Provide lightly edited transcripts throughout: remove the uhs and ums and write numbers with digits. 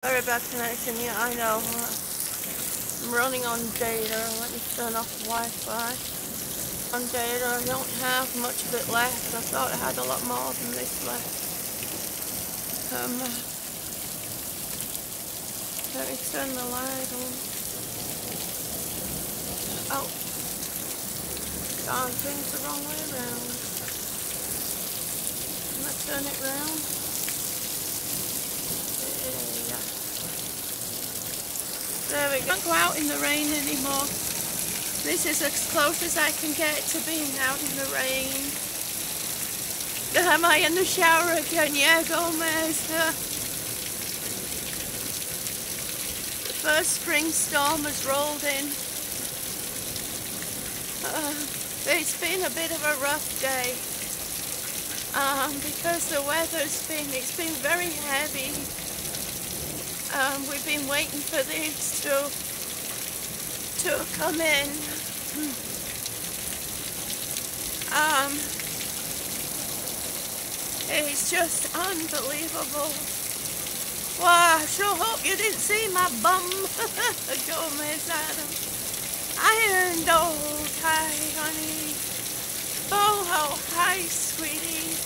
Very bad connection, yeah, I know. I'm running on data. Let me turn off Wi-Fi. On data, I don't have much of it left. I thought I had a lot more than this left. Let me turn the light on. Oh, darn thing's the wrong way around. Can I turn it round? Yeah. There we go. Don't go out in the rain anymore. This is as close as I can get to being out in the rain. Am I in the shower again? Yeah, Gomez. The first spring storm has rolled in. It's been a bit of a rough day. Because the weather's it's been very heavy. We've been waiting for these to come in. It's just unbelievable. Wow, I sure hope you didn't see my bum. Gomez Adam. Iron old hi, honey. Oh, how hi, sweetie.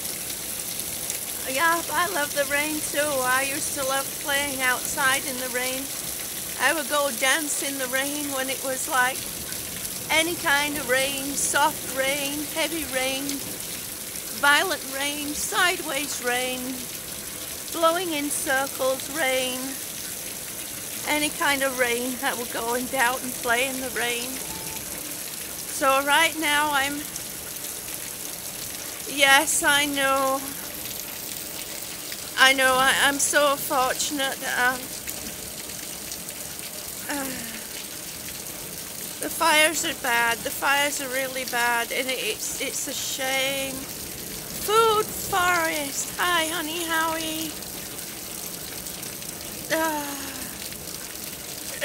Yeah, I love the rain too. I used to love playing outside in the rain. I would go dance in the rain when it was like any kind of rain, soft rain, heavy rain, violent rain, sideways rain, blowing in circles rain, any kind of rain. I would go and out and play in the rain. So right now yes, I know, I'm so fortunate. The fires are bad. The fires are really bad, and it's a shame. Food forest. Hi, honey, Howie.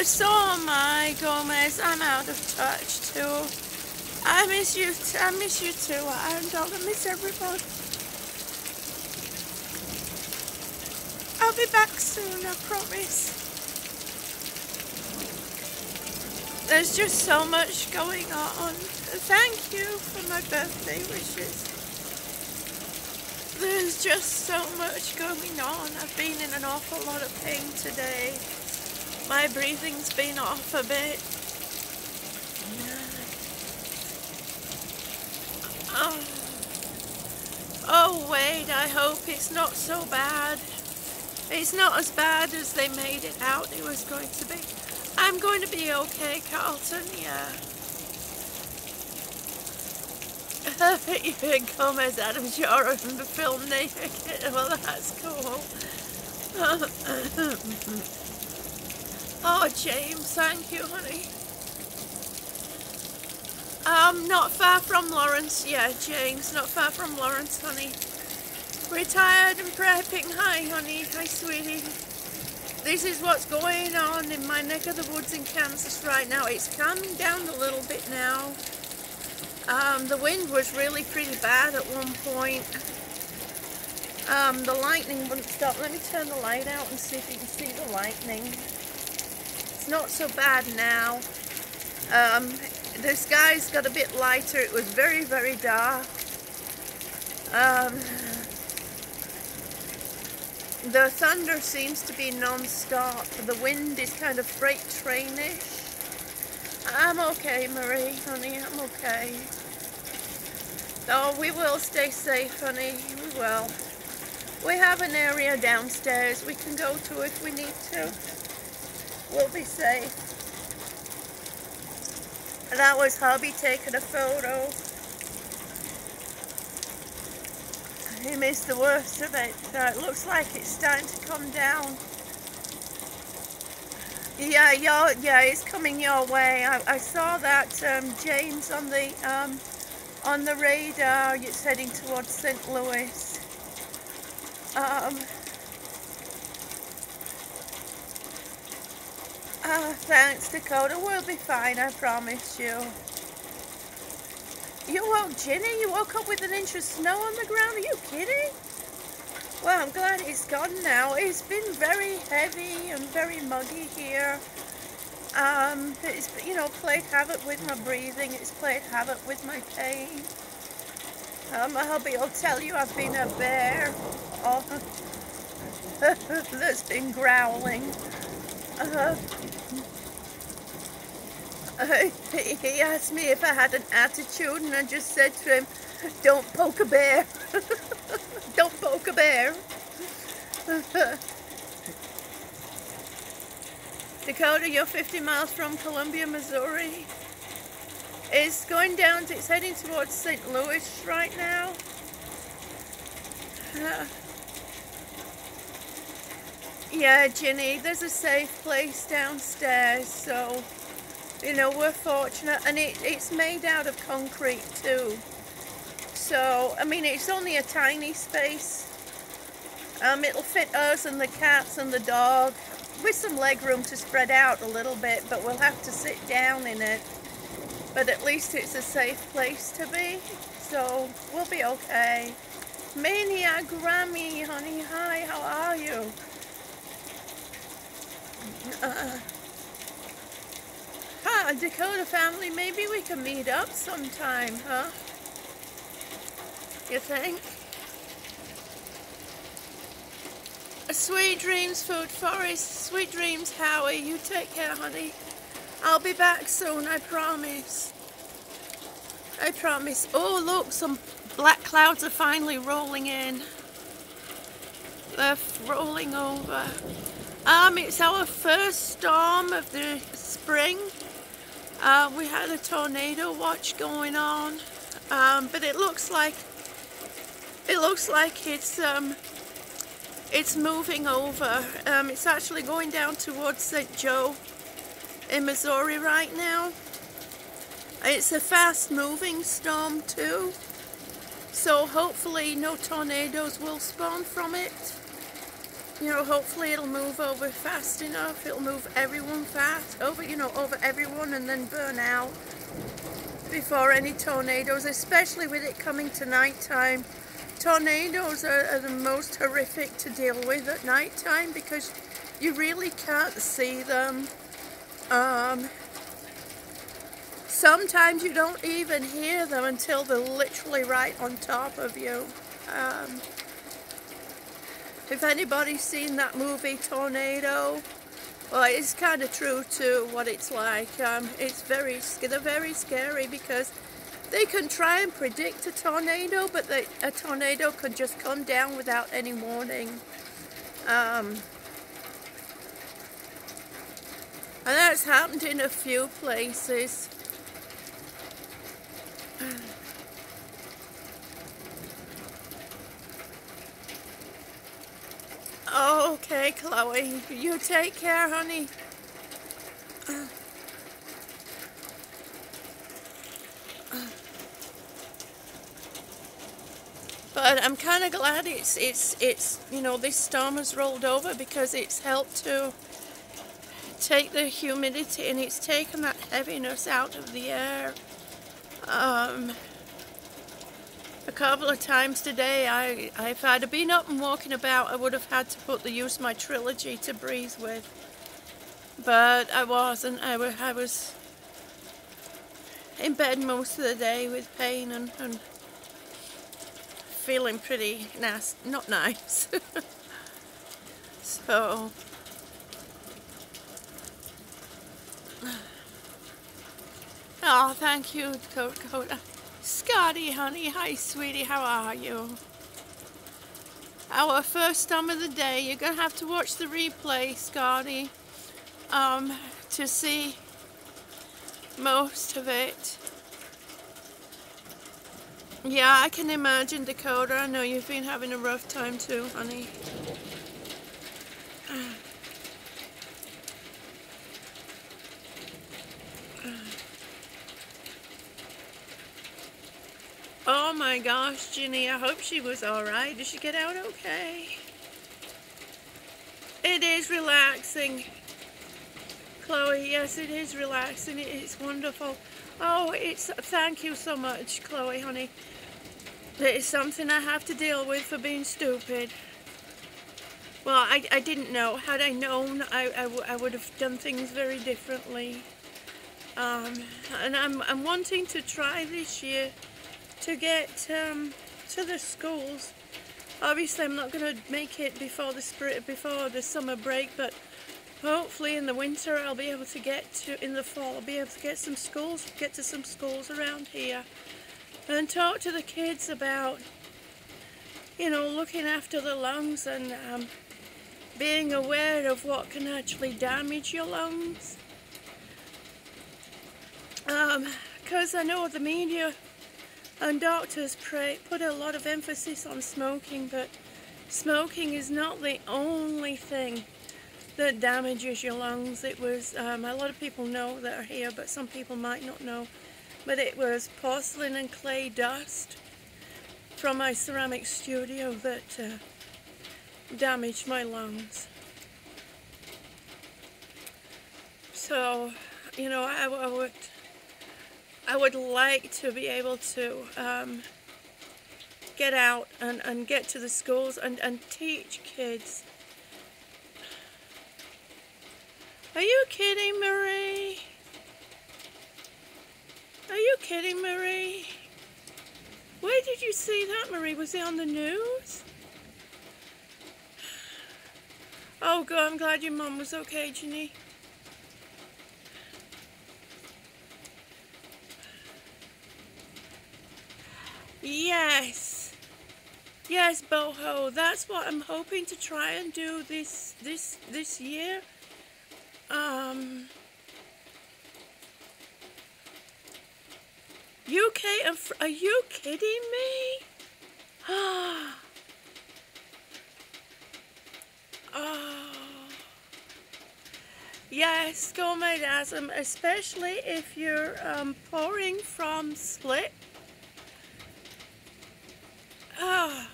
So am I, Gomez. I'm out of touch too. I miss you. I miss you too. I miss everybody. I'll be back soon, I promise. There's just so much going on. Thank you for my birthday wishes. There's just so much going on. I've been in an awful lot of pain today. My breathing's been off a bit. Oh wait, I hope it's not so bad. It's not as bad as they made it out it was going to be. I'm going to be okay, Carlton, yeah. Gomez Adams, you're in the film naked. Well, that's cool. Oh, James, thank you, honey. Not far from Lawrence. Yeah, James, not far from Lawrence, honey. Retired and prepping. Hi, honey. Hi, sweetie. This is what's going on in my neck of the woods in Kansas right now. It's calming down a little bit now. The wind was really pretty bad at one point. The lightning wouldn't stop. Let me turn the light out and see if you can see the lightning. It's not so bad now. The sky's got a bit lighter. It was very, very dark. The thunder seems to be non-stop. The wind is kind of freight trainish. I'm okay, Marie, honey, I'm okay. Oh, we will stay safe, honey, we will. We have an area downstairs we can go to if we need to. We'll be safe. That was hubby taking a photo. He missed the worst of it. It looks like it's starting to come down. Yeah, it's coming your way. I saw that James on the radar. It's heading towards St. Louis. Thanks, Dakota. We'll be fine. I promise you. You woke Ginny? You woke up with an inch of snow on the ground? Are you kidding? Well, I'm glad it's gone now. It's been very heavy and very muggy here. It's, you know, played havoc with my breathing. It's played havoc with my pain. My hubby will tell you I've been a bear. Oh, that's been growling. Uh, he asked me if I had an attitude, and I just said to him, "Don't poke a bear." Don't poke a bear. Dakota, you're 50 miles from Columbia, Missouri. It's going down, it's heading towards St. Louis right now. Yeah, Ginny, there's a safe place downstairs, so, you know, we're fortunate. And it's made out of concrete too. So, I mean, it's only a tiny space. It'll fit us and the cats and the dog with some leg room to spread out a little bit, but we'll have to sit down in it. But at least it's a safe place to be, so we'll be okay. Mania Grammy, honey, hi, how are you? Dakota family, maybe we can meet up sometime, huh? You think? Sweet dreams, Food Forest. Sweet dreams, Howie. You take care, honey. I'll be back soon, I promise. I promise. Oh, look, some black clouds are finally rolling in. They're rolling over. It's our first storm of the spring. We had a tornado watch going on, but it looks like it's moving over. It's actually going down towards St. Joe in Missouri right now. It's a fast moving storm too, so hopefully no tornadoes will spawn from it. You know, hopefully it'll move over fast enough. It'll move everyone fast over, you know, over everyone and then burn out before any tornadoes, especially with it coming to nighttime. Tornadoes are the most horrific to deal with at nighttime because you really can't see them. Sometimes you don't even hear them until they're literally right on top of you. If anybody's seen that movie Tornado, well, it's kind of true too what it's like. They're very scary because they can try and predict a tornado, but a tornado can just come down without any warning. And that's happened in a few places. Okay, Chloe, you take care, honey. But I'm kind of glad it's you know, this storm has rolled over because it's helped to take the humidity and it's taken that heaviness out of the air. A couple of times today, if I'd have been up and walking about, I would have had to use my trilogy to breathe with. But I wasn't. I was in bed most of the day with pain and feeling pretty not nice. So, oh, thank you, Dakota. Scotty, honey, hi, sweetie, how are you? Our first storm of the day. You're gonna have to watch the replay, Scotty, to see most of it. Yeah, I can imagine, Dakota. I know you've been having a rough time too, honey. Oh my gosh, Ginny, I hope she was alright. Did she get out okay? It is relaxing. Chloe, yes, it is relaxing. It's wonderful. Oh, thank you so much, Chloe, honey. It is something I have to deal with for being stupid. Well, I didn't know. Had I known, I would have done things very differently. And I'm wanting to try this year to get to the schools. Obviously, I'm not going to make it before the summer break, but hopefully in the winter I'll be able to get to. In the fall, I'll be able to get to some schools around here, and talk to the kids about, looking after the lungs and being aware of what can actually damage your lungs. Because I know the media and doctors put a lot of emphasis on smoking, but smoking is not the only thing that damages your lungs. It was, a lot of people know that are here, but some people might not know, but it was porcelain and clay dust from my ceramic studio that damaged my lungs. So, I would like to be able to get out and get to the schools and teach kids. Are you kidding, Marie? Are you kidding, Marie? Where did you see that, Marie? Was it on the news? Oh, good. I'm glad your mum was okay, Ginny. Yes. Yes, boho. That's what I'm hoping to try and do this year. UK and are you kidding me? Oh. Yes, scomadasm, especially if you're pouring from slip. Oh.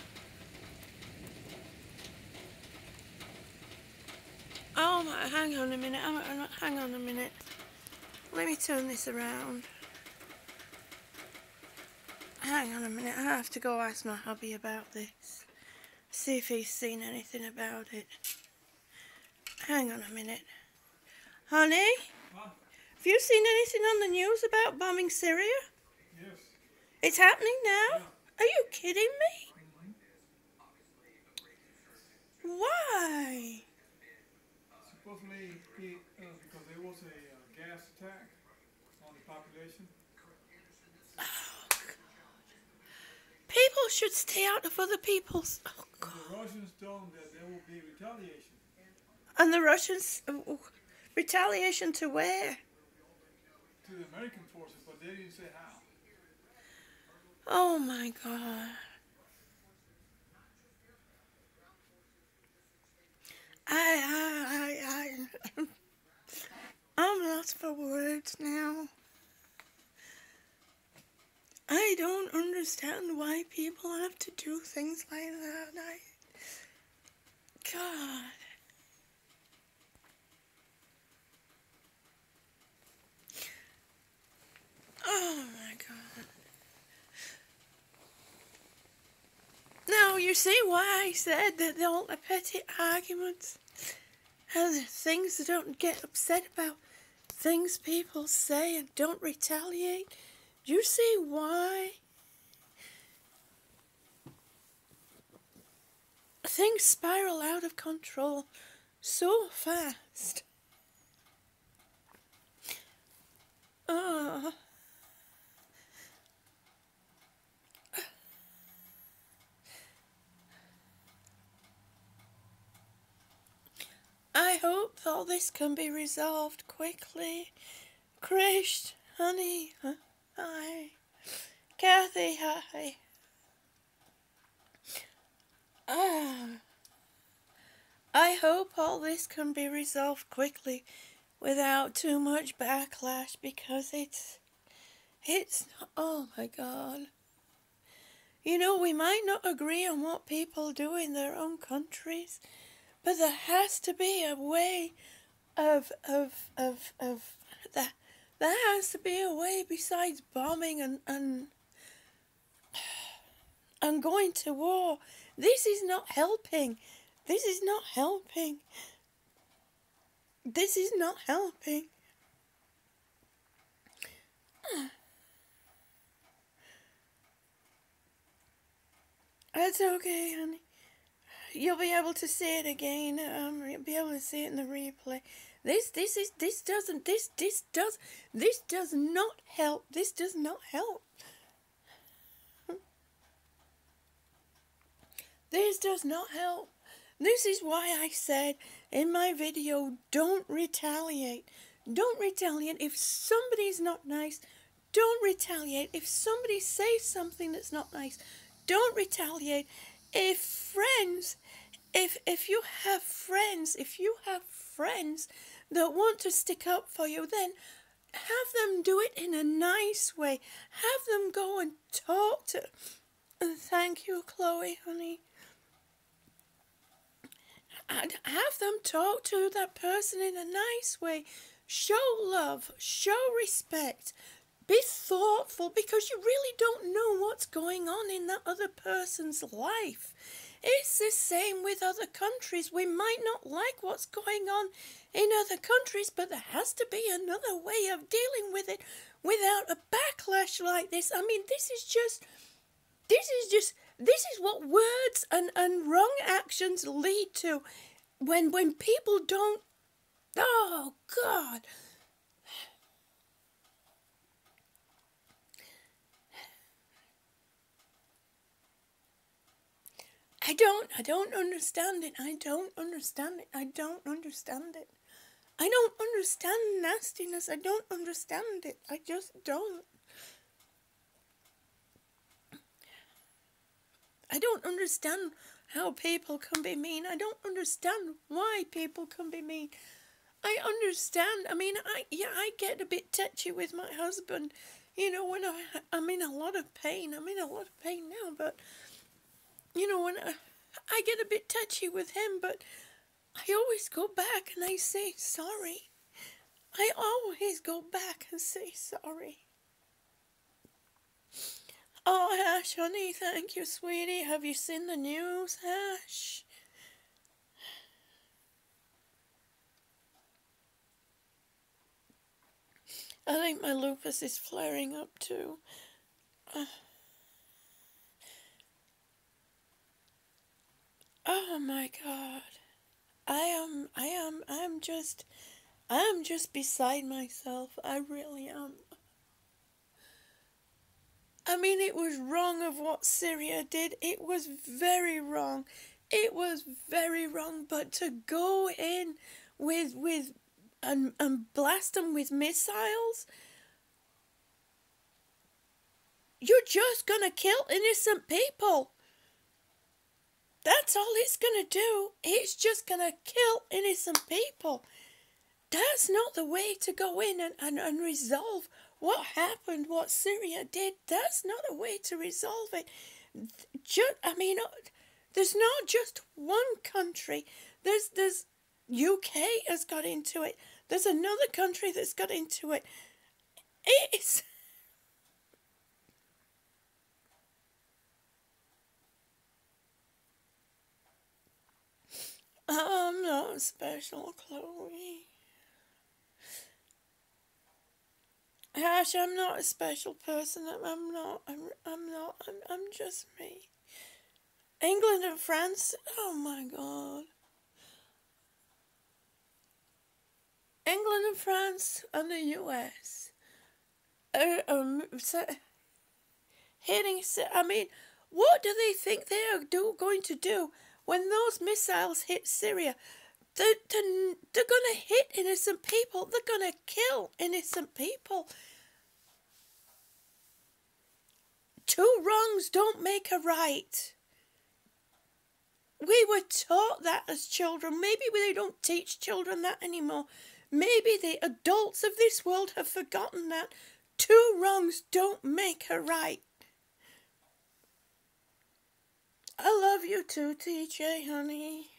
Oh my, hang on a minute, hang on a minute. Let me turn this around. Hang on a minute, I have to go ask my hubby about this. See if he's seen anything about it. Hang on a minute. Honey? Huh? Have you seen anything on the news about bombing Syria? Yes. It's happening now? Yeah. Are you kidding me? Why? Supposedly, because there was a gas attack on the population. Oh, God. People should stay out of other people's... Oh, God. The Russians told them that there will be retaliation. And the Russians... retaliation to where? To the American forces, but they didn't say how. Oh, my God. I'm lost for words now. I don't understand why people have to do things like that. God. Oh my God. Now you see why I said that all the petty arguments and the things that don't get upset about things people say and don't retaliate. Do you see why? Things spiral out of control so fast. I hope all this can be resolved quickly. Krish, honey, hi. Kathy, hi. I hope all this can be resolved quickly without too much backlash, because it's oh my God. You know, we might not agree on what people do in their own countries, but there has to be a way of that. There has to be a way besides bombing and going to war. This is not helping. This is not helping. This is not helping. That's okay, honey. You'll be able to see it again. You'll be able to see it in the replay. This does not help. This does not help. This does not help. This is why I said in my video, don't retaliate. Don't retaliate. If somebody's not nice, don't retaliate. If somebody says something that's not nice, don't retaliate. If you have friends that want to stick up for you, then have them do it in a nice way. Have them go and talk to. Thank you, Chloe, honey. And have them talk to that person in a nice way. Show love, show respect, be thoughtful, because you really don't know what's going on in that other person's life. It's the same with other countries. We might not like what's going on in other countries, but there has to be another way of dealing with it without a backlash like this. I mean, this is what words and wrong actions lead to when people don't. Oh God. I don't understand it. I don't understand it. I don't understand it. I don't understand nastiness. I don't understand it. I just don't. I don't understand how people can be mean. I don't understand why people can be mean. I understand. I mean, I get a bit touchy with my husband. You know, when I'm in a lot of pain. I'm in a lot of pain now, but you know, when I get a bit touchy with him, but I always go back and I say sorry. I always go back and say sorry. Oh, Ash, honey, thank you, sweetie. Have you seen the news, Ash? I think my lupus is flaring up too. Oh my God. I'm just beside myself. I really am. I mean, it was wrong of what Syria did. It was very wrong. It was very wrong. But to go in and blast them with missiles, you're just gonna kill innocent people. That's all it's gonna do. It's just gonna kill innocent people. That's not the way to go in and resolve what happened, what Syria did. That's not a way to resolve it. There's not just one country. There's UK has got into it. There's another country that's got into it. It's... I'm not special, Chloe. Ash, I'm not a special person. I'm not. I'm just me. England and France. Oh my God. England and France and the US hitting. I mean, what do they think they are going to do when those missiles hit Syria? They're going to hit innocent people. They're going to kill innocent people. Two wrongs don't make a right. We were taught that as children. Maybe they don't teach children that anymore. Maybe the adults of this world have forgotten that. Two wrongs don't make a right. I love you too, TJ, honey.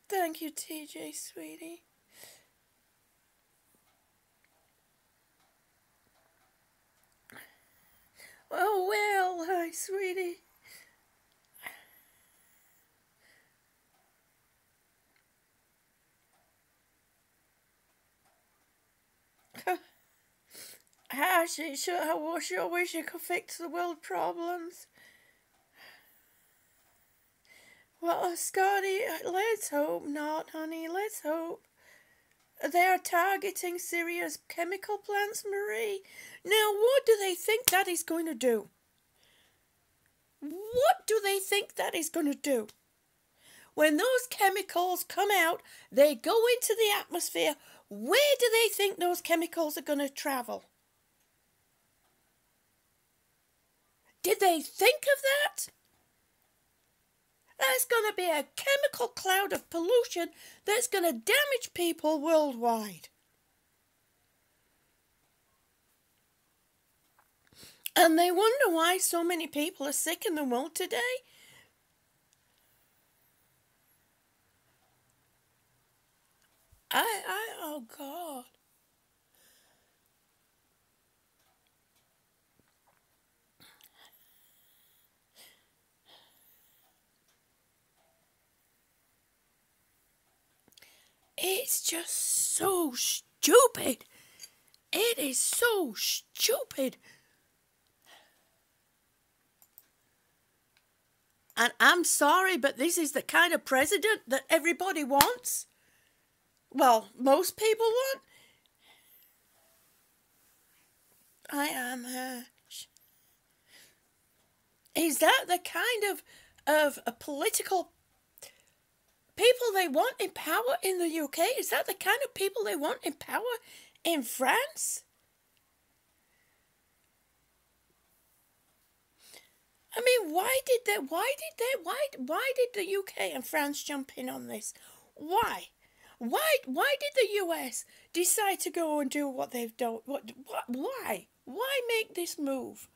Thank you, TJ, sweetie. Oh, well, hi, sweetie. I sure wish you could fix the world problems. Well, Scotty, let's hope not, honey. Let's hope. They are targeting Syria's chemical plants, Marie. Now, what do they think that is going to do? What do they think that is going to do? When those chemicals come out, they go into the atmosphere. Where do they think those chemicals are going to travel? Did they think of that? There's going to be a chemical cloud of pollution that's going to damage people worldwide. And they wonder why so many people are sick in the world today. Oh God. It's just so stupid. It is so stupid. And I'm sorry, but this is the kind of president that everybody wants. Well, most people want. I am. Is that the kind of a political people they want in power in the UK? Is that the kind of people they want in power in France? I mean, why did the UK and France jump in on this? Why? Why did the US decide to go and do what they've done? Why? Why make this move?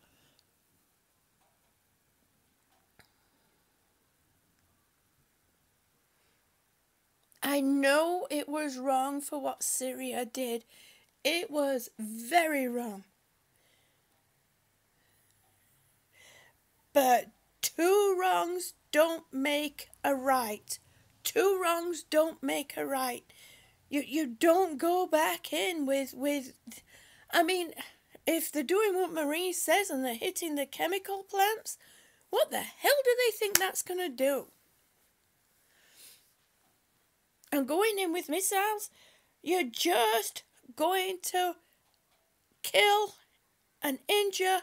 I know it was wrong for what Syria did. It was very wrong. But two wrongs don't make a right. Two wrongs don't make a right. You don't go back in with I mean, if they're doing what Marie says and they're hitting the chemical plants, what the hell do they think that's going to do? And going in with missiles, you're just going to kill and injure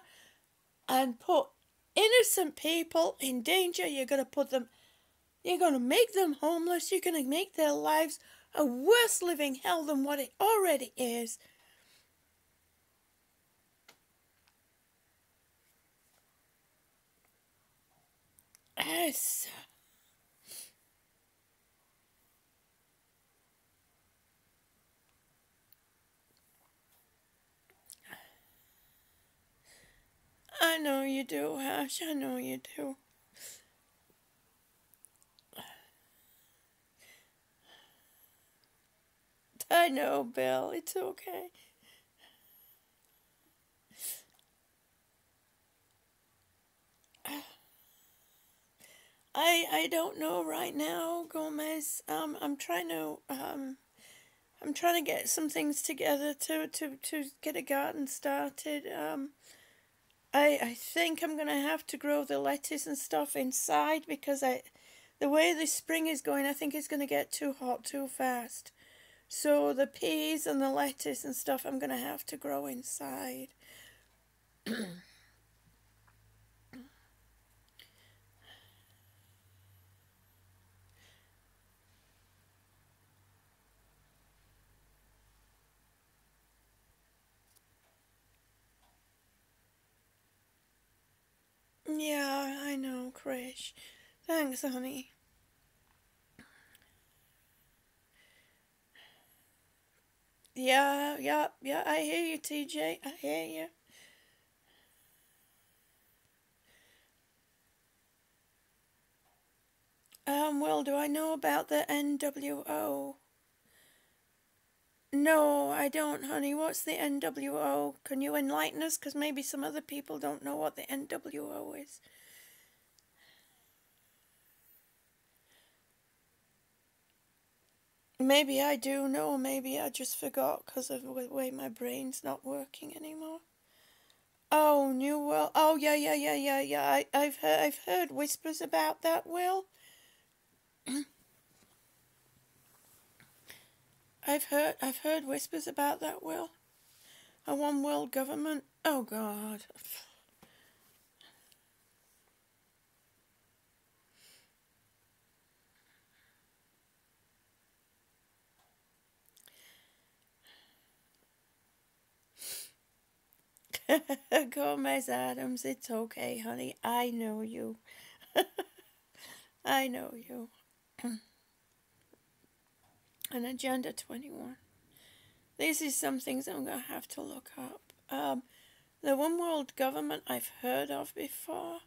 and put innocent people in danger. You're going to make them homeless. You're going to make their lives a worse living hell than what it already is. Yes. I know you do, Ash. I know you do. I know, Bill. It's okay. I don't know right now, Gomez. I'm trying to get some things together to get a garden started. I think I'm gonna have to grow the lettuce and stuff inside because the way this spring is going, I think it's gonna get too hot too fast. So the peas and the lettuce and stuff I'm gonna have to grow inside. Yeah, I know, Krish. Thanks, honey. Yeah, I hear you, TJ. I hear you. Well, do I know about the NWO? No, I don't, honey. What's the NWO? Can you enlighten us? Because maybe some other people don't know what the NWO is. Maybe I do know, maybe I just forgot because of the way my brain's not working anymore. Oh, New World. Oh, yeah. I've heard whispers about that, Will. I've heard whispers about that, Will. A one world government. Oh God. Gomez Adams, it's okay, honey. I know you. I know you. An Agenda 21. This is some things I'm going to have to look up. The one world government I've heard of before.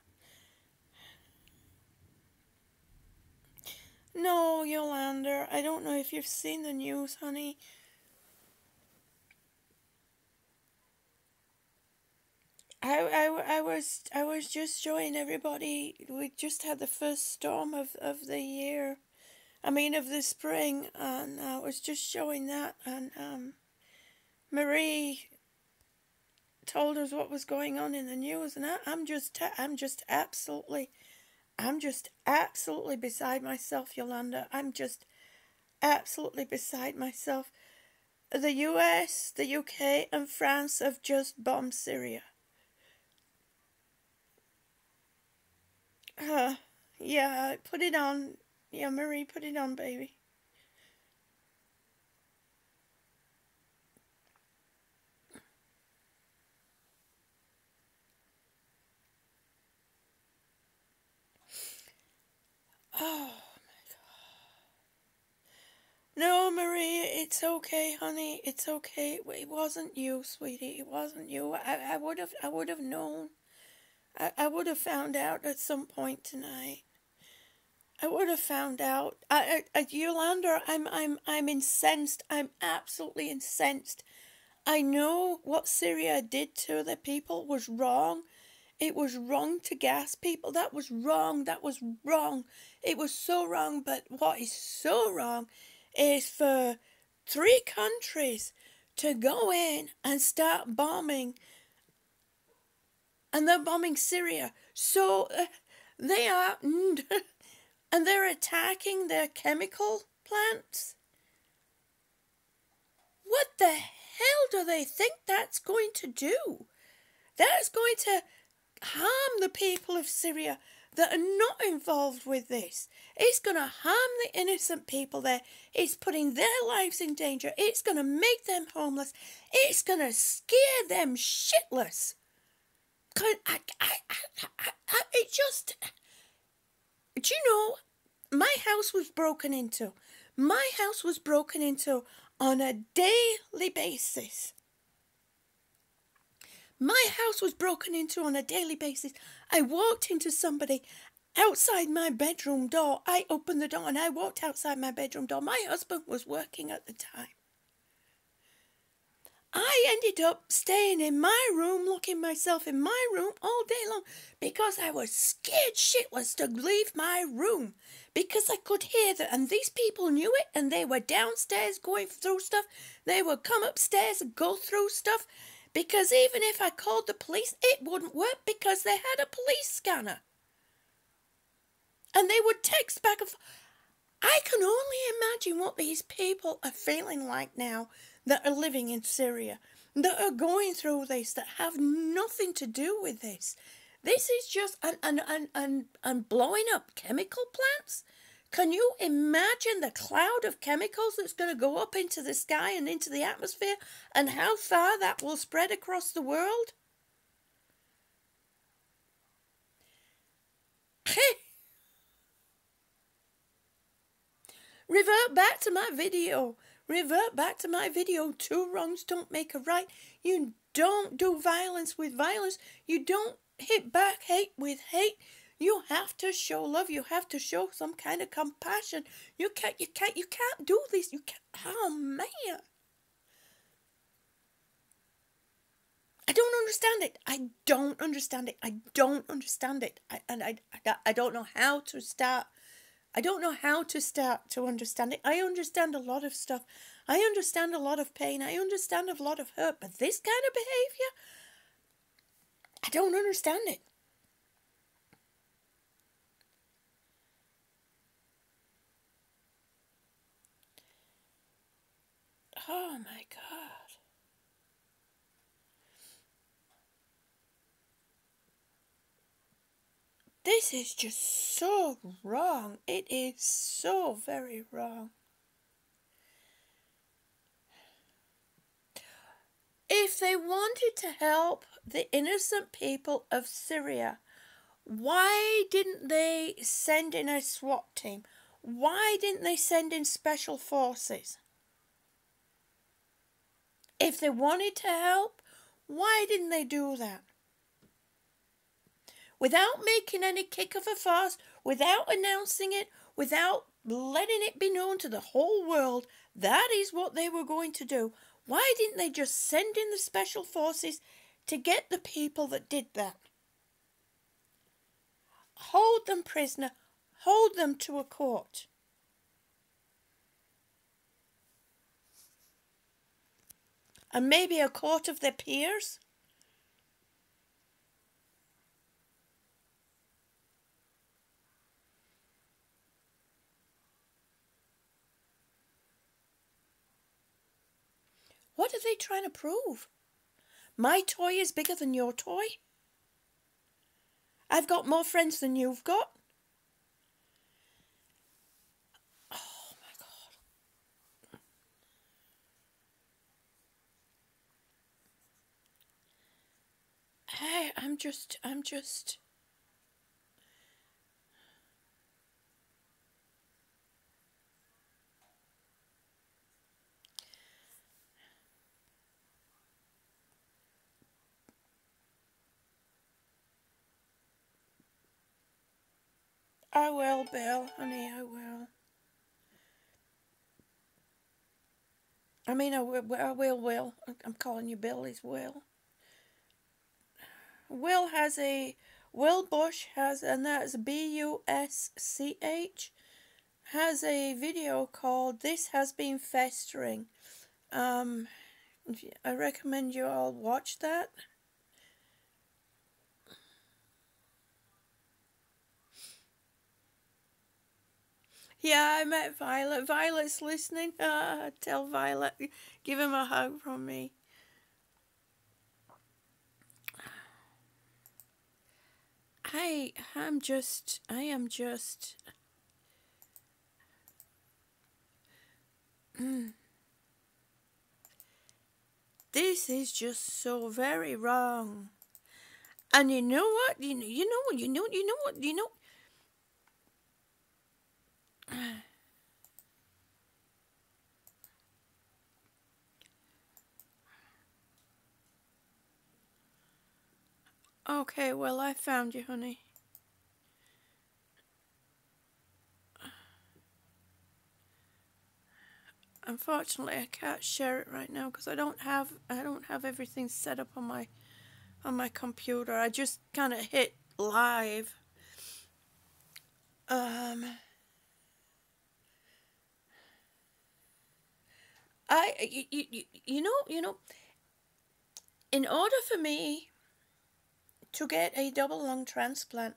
No, Yolanda, I don't know if you've seen the news, honey. I was just showing everybody. We just had the first storm of the year. I mean of the spring, and I was just showing that, and Marie told us what was going on in the news, and I'm just absolutely beside myself, Yolanda. I'm just absolutely beside myself. The US, the UK, and France have just bombed Syria. Yeah, put it on. Yeah, Marie, put it on, baby. Oh, no, Marie, it's okay, honey. It's okay. It wasn't you, sweetie. It wasn't you. I would have known. I would have found out at some point tonight. I would have found out. Yolanda, I'm incensed. I'm absolutely incensed. I know what Syria did to the people was wrong. It was wrong to gas people. That was wrong. That was wrong. It was so wrong. But what is so wrong is for 3 countries to go in and start bombing. And they're bombing Syria. So they are. And they're attacking their chemical plants. What the hell do they think that's going to do? That's going to harm the people of Syria that are not involved with this. It's going to harm the innocent people there. It's putting their lives in danger. It's going to make them homeless. It's going to scare them shitless. It just... Do you know, my house was broken into. My house was broken into on a daily basis. My house was broken into on a daily basis. I walked into somebody outside my bedroom door. I opened the door and I walked outside my bedroom door. My husband was working at the time. I ended up staying in my room, locking myself in my room all day long because I was scared shitless to leave my room because I could hear that, and these people knew it, and they were downstairs going through stuff. They would come upstairs and go through stuff because even if I called the police, it wouldn't work because they had a police scanner. And they would text back and forth. I can only imagine what these people are feeling like now that are living in Syria, that are going through this, that have nothing to do with this. This is just and blowing up chemical plants. Can you imagine the cloud of chemicals that's going to go up into the sky and into the atmosphere, and how far that will spread across the world? Revert back to my video. Revert back to my video. 2 wrongs don't make a right. You don't do violence with violence. You don't hit back hate with hate. You have to show love. You have to show some kind of compassion. You can't do this. You can't. Oh man. I don't understand it. I don't understand it. I don't understand it. I don't know how to start. I don't know how to start to understand it. I understand a lot of stuff. I understand a lot of pain. I understand a lot of hurt. But this kind of behavior, I don't understand it. Oh my God. This is just so wrong. It is so very wrong. If they wanted to help the innocent people of Syria, why didn't they send in a SWAT team? Why didn't they send in special forces? If they wanted to help, why didn't they do that? Without making any kick of a fuss, without announcing it, without letting it be known to the whole world that is what they were going to do, why didn't they just send in the special forces to get the people that did that? Hold them prisoner, hold them to a court. And maybe a court of their peers? What are they trying to prove? My toy is bigger than your toy? I've got more friends than you've got? Oh my God. I'm just. I will, Bill, honey, I will. I mean, I will. I'm calling you Bill, he's Will. Will has a. Will Bush has, and that's Busch, has a video called This Has Been Festering. I recommend you all watch that. Yeah, I met Violet. Violet's listening. Tell Violet, give him a hug from me. I am just. This is just so very wrong. And you know what? You know what? Okay, well, I found you, honey. Unfortunately, I can't share it right now because I don't have everything set up on my computer. I just kind of hit live. You know, in order for me to get a double lung transplant,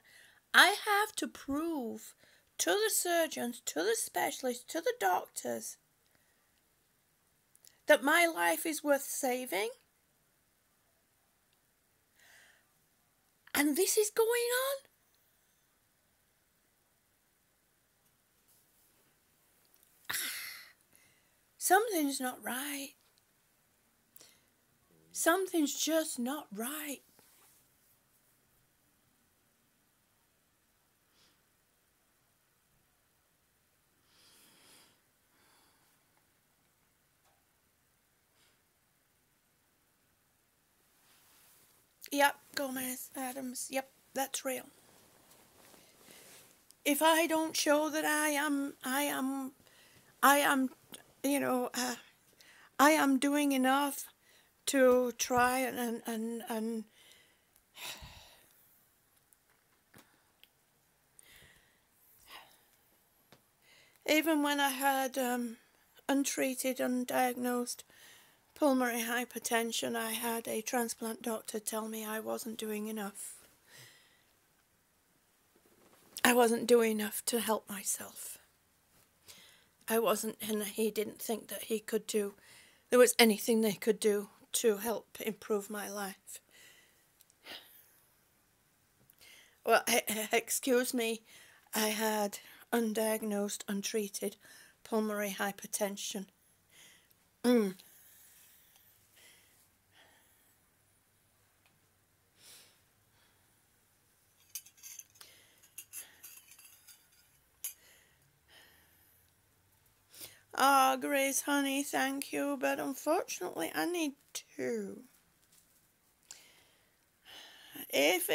I have to prove to the surgeons, to the specialists, to the doctors that my life is worth saving. And this is going on. Something's not right. Something's just not right. Yep, Gomez Adams. Yep, that's real. If I don't show that I am, you know, I am doing enough to try and even when I had untreated, undiagnosed pulmonary hypertension, I had a transplant doctor tell me I wasn't doing enough. I wasn't doing enough to help myself. I wasn't, and he didn't think that there was anything they could do to help improve my life. Well, excuse me, I had undiagnosed, untreated pulmonary hypertension. Ah, Grace, honey, thank you, but unfortunately I need two. If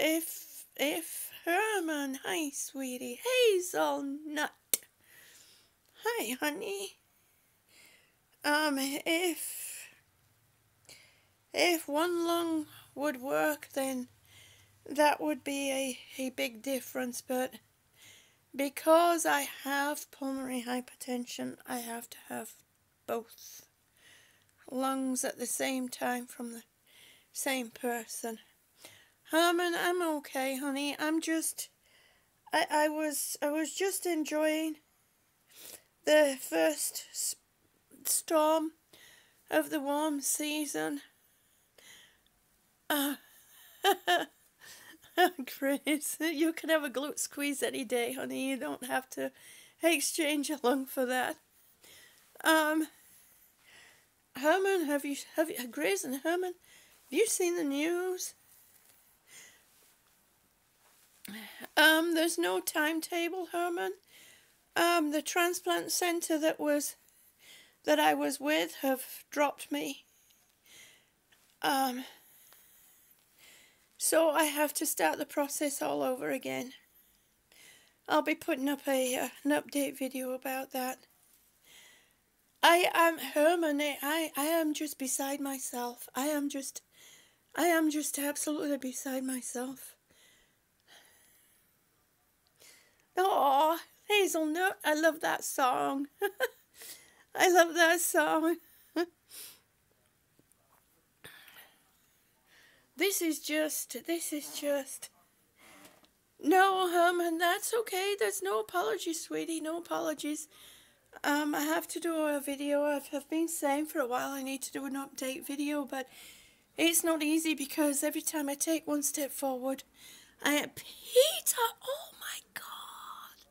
Herman, hi, sweetie, hazelnut, hi, honey. If one lung would work, then that would be a big difference, but because I have pulmonary hypertension, I have to have both lungs at the same time from the same person. Herman, I'm okay, honey. I was just enjoying the first storm of the warm season. Chris, you can have a glute squeeze any day, honey. You don't have to exchange a lung for that. Herman, Grace and Herman, have you seen the news? There's no timetable, Herman. The transplant center that I was with have dropped me. So I have to start the process all over again. I'll be putting up an update video about that. I am Herman. I am just beside myself. I am just absolutely beside myself. Oh, Hazelnut, I love that song. I love that song. This is just. No, Herman, that's okay. There's no apologies, sweetie. No apologies. I have to do a video. I've been saying for a while I need to do an update video, but it's not easy because every time I take one step forward, Peter, oh my God.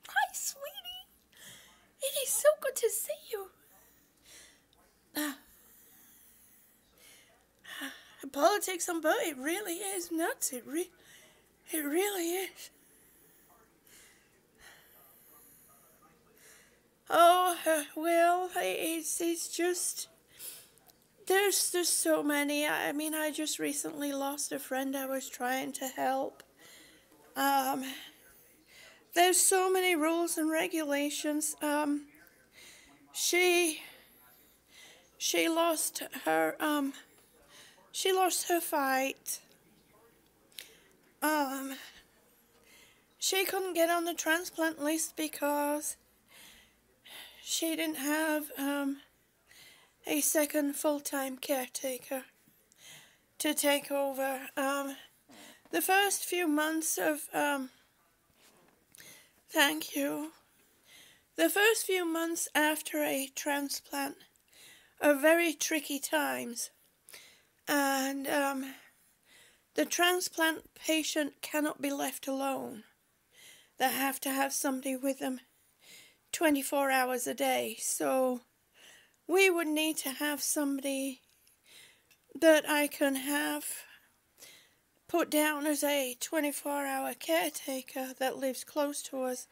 Hi, sweetie. It is so good to see you. Politics on boat, it really is nuts. It really is. Oh, well, it's just, there's so many. I mean, I just recently lost a friend I was trying to help. There's so many rules and regulations. She lost her, fight. She couldn't get on the transplant list because she didn't have, a second full-time caretaker to take over. The first few months of, thank you. The first few months after a transplant are very tricky times. And, the transplant patient cannot be left alone. They have to have somebody with them 24 hours a day. So we would need to have somebody that I can have put down as a 24-hour caretaker that lives close to us,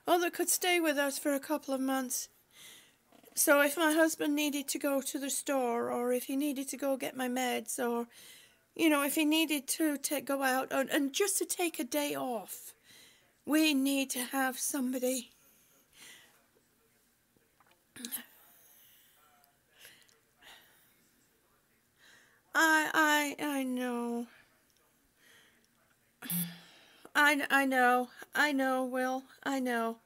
or that could stay with us for a couple of months. So if my husband needed to go to the store, or if he needed to go get my meds, or, you know, if he needed to go out and just to take a day off, we need to have somebody. I know. I know, Will. I know.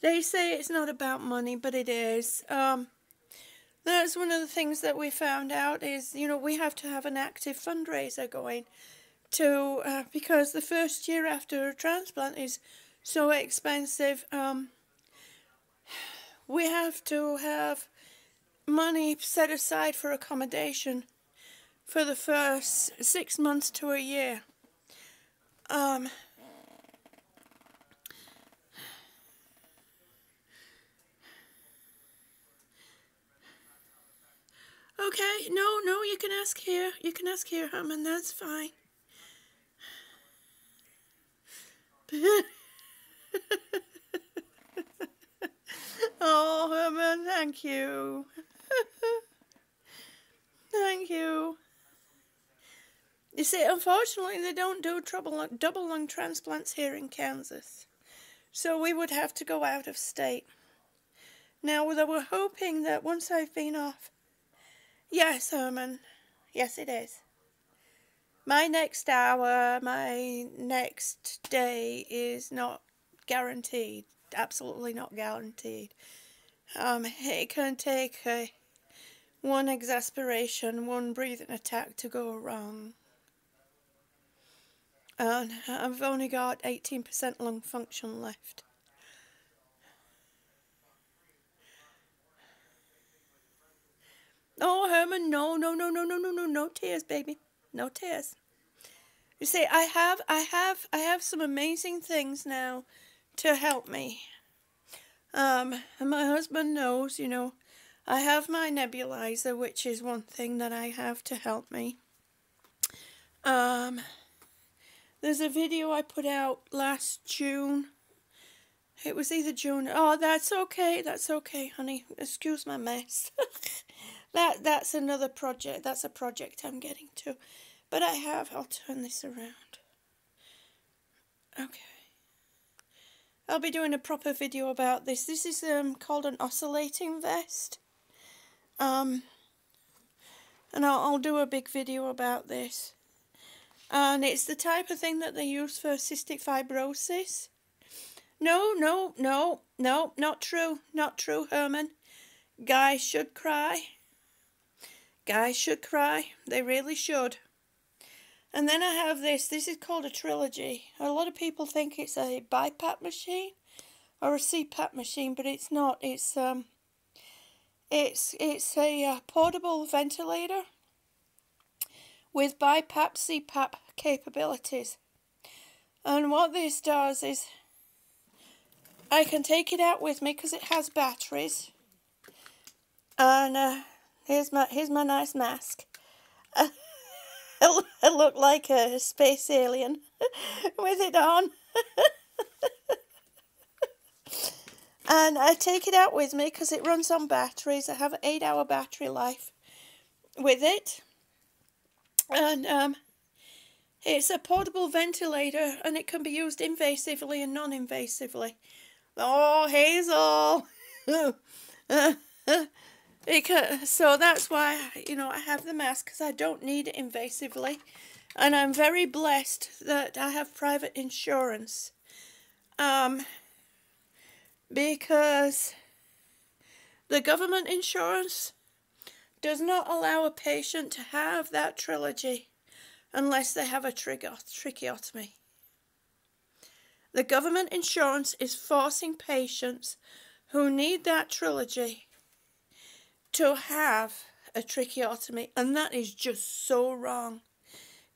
They say it's not about money, but it is. That's one of the things that we found out is, we have to have an active fundraiser going to, because the first year after a transplant is so expensive. We have to have money set aside for accommodation for the first 6 months to a year. Okay, no, you can ask here. You can ask here, Herman, that's fine. Oh, Herman, thank you. Thank you. You see, unfortunately, they don't do double lung transplants here in Kansas. So we would have to go out of state. Now, they were hoping that once I've been off... Yes, Herman. Yes, it is. My next hour, my next day is not guaranteed. Absolutely not guaranteed. It can take one exasperation, one breathing attack to go wrong. And I've only got 18% lung function left. Oh, Herman, no tears, baby. No tears. You see, I have some amazing things now to help me. And my husband knows, I have my nebulizer, which is one thing that I have to help me. There's a video I put out last June. It was either June. Oh, that's okay, honey. Excuse my mess. That's another project. That's a project I'm getting to. But I'll turn this around. Okay. I'll be doing a proper video about this. This is called an oscillating vest. And I'll do a big video about this. And it's the type of thing that they use for cystic fibrosis. No, not true. Not true, Herman. Guys should cry. Guys should cry. They really should. And then I have this. This is called a trilogy. A lot of people think it's a BiPAP machine or a CPAP machine, but it's not. It's a portable ventilator with BiPAP, CPAP capabilities. And what this does is I can take it out with me because it has batteries. And here's my nice mask. I look like a space alien with it on. And I take it out with me because it runs on batteries. I have an 8-hour battery life with it. And it's a portable ventilator, and it can be used invasively and non-invasively. Oh, Hazel! So that's why, I have the mask, because I don't need it invasively. And I'm very blessed that I have private insurance. Because the government insurance does not allow a patient to have that trilogy unless they have a tracheotomy. The government insurance is forcing patients who need that trilogy to have a tracheotomy, and that is just so wrong.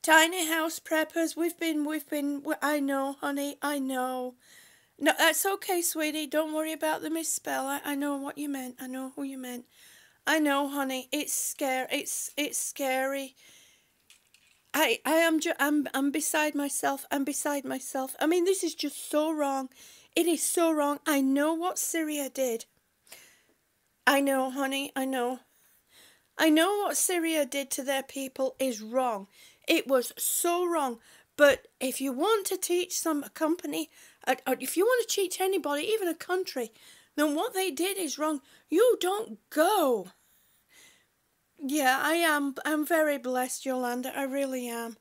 Tiny house preppers, I know, honey, I know. No, that's okay, sweetie, don't worry about the misspell. I know what you meant, I know who you meant. I know, honey, it's scary, it's scary. I'm beside myself, I mean, this is just so wrong. It is so wrong. I know what Syria did. I know, honey, I know. I know what Syria did to their people is wrong. It was so wrong. But if you want to teach a company, or if you want to teach anybody, even a country, then what they did is wrong. You don't go Yeah, I am. I'm very blessed, Yolanda. I really am.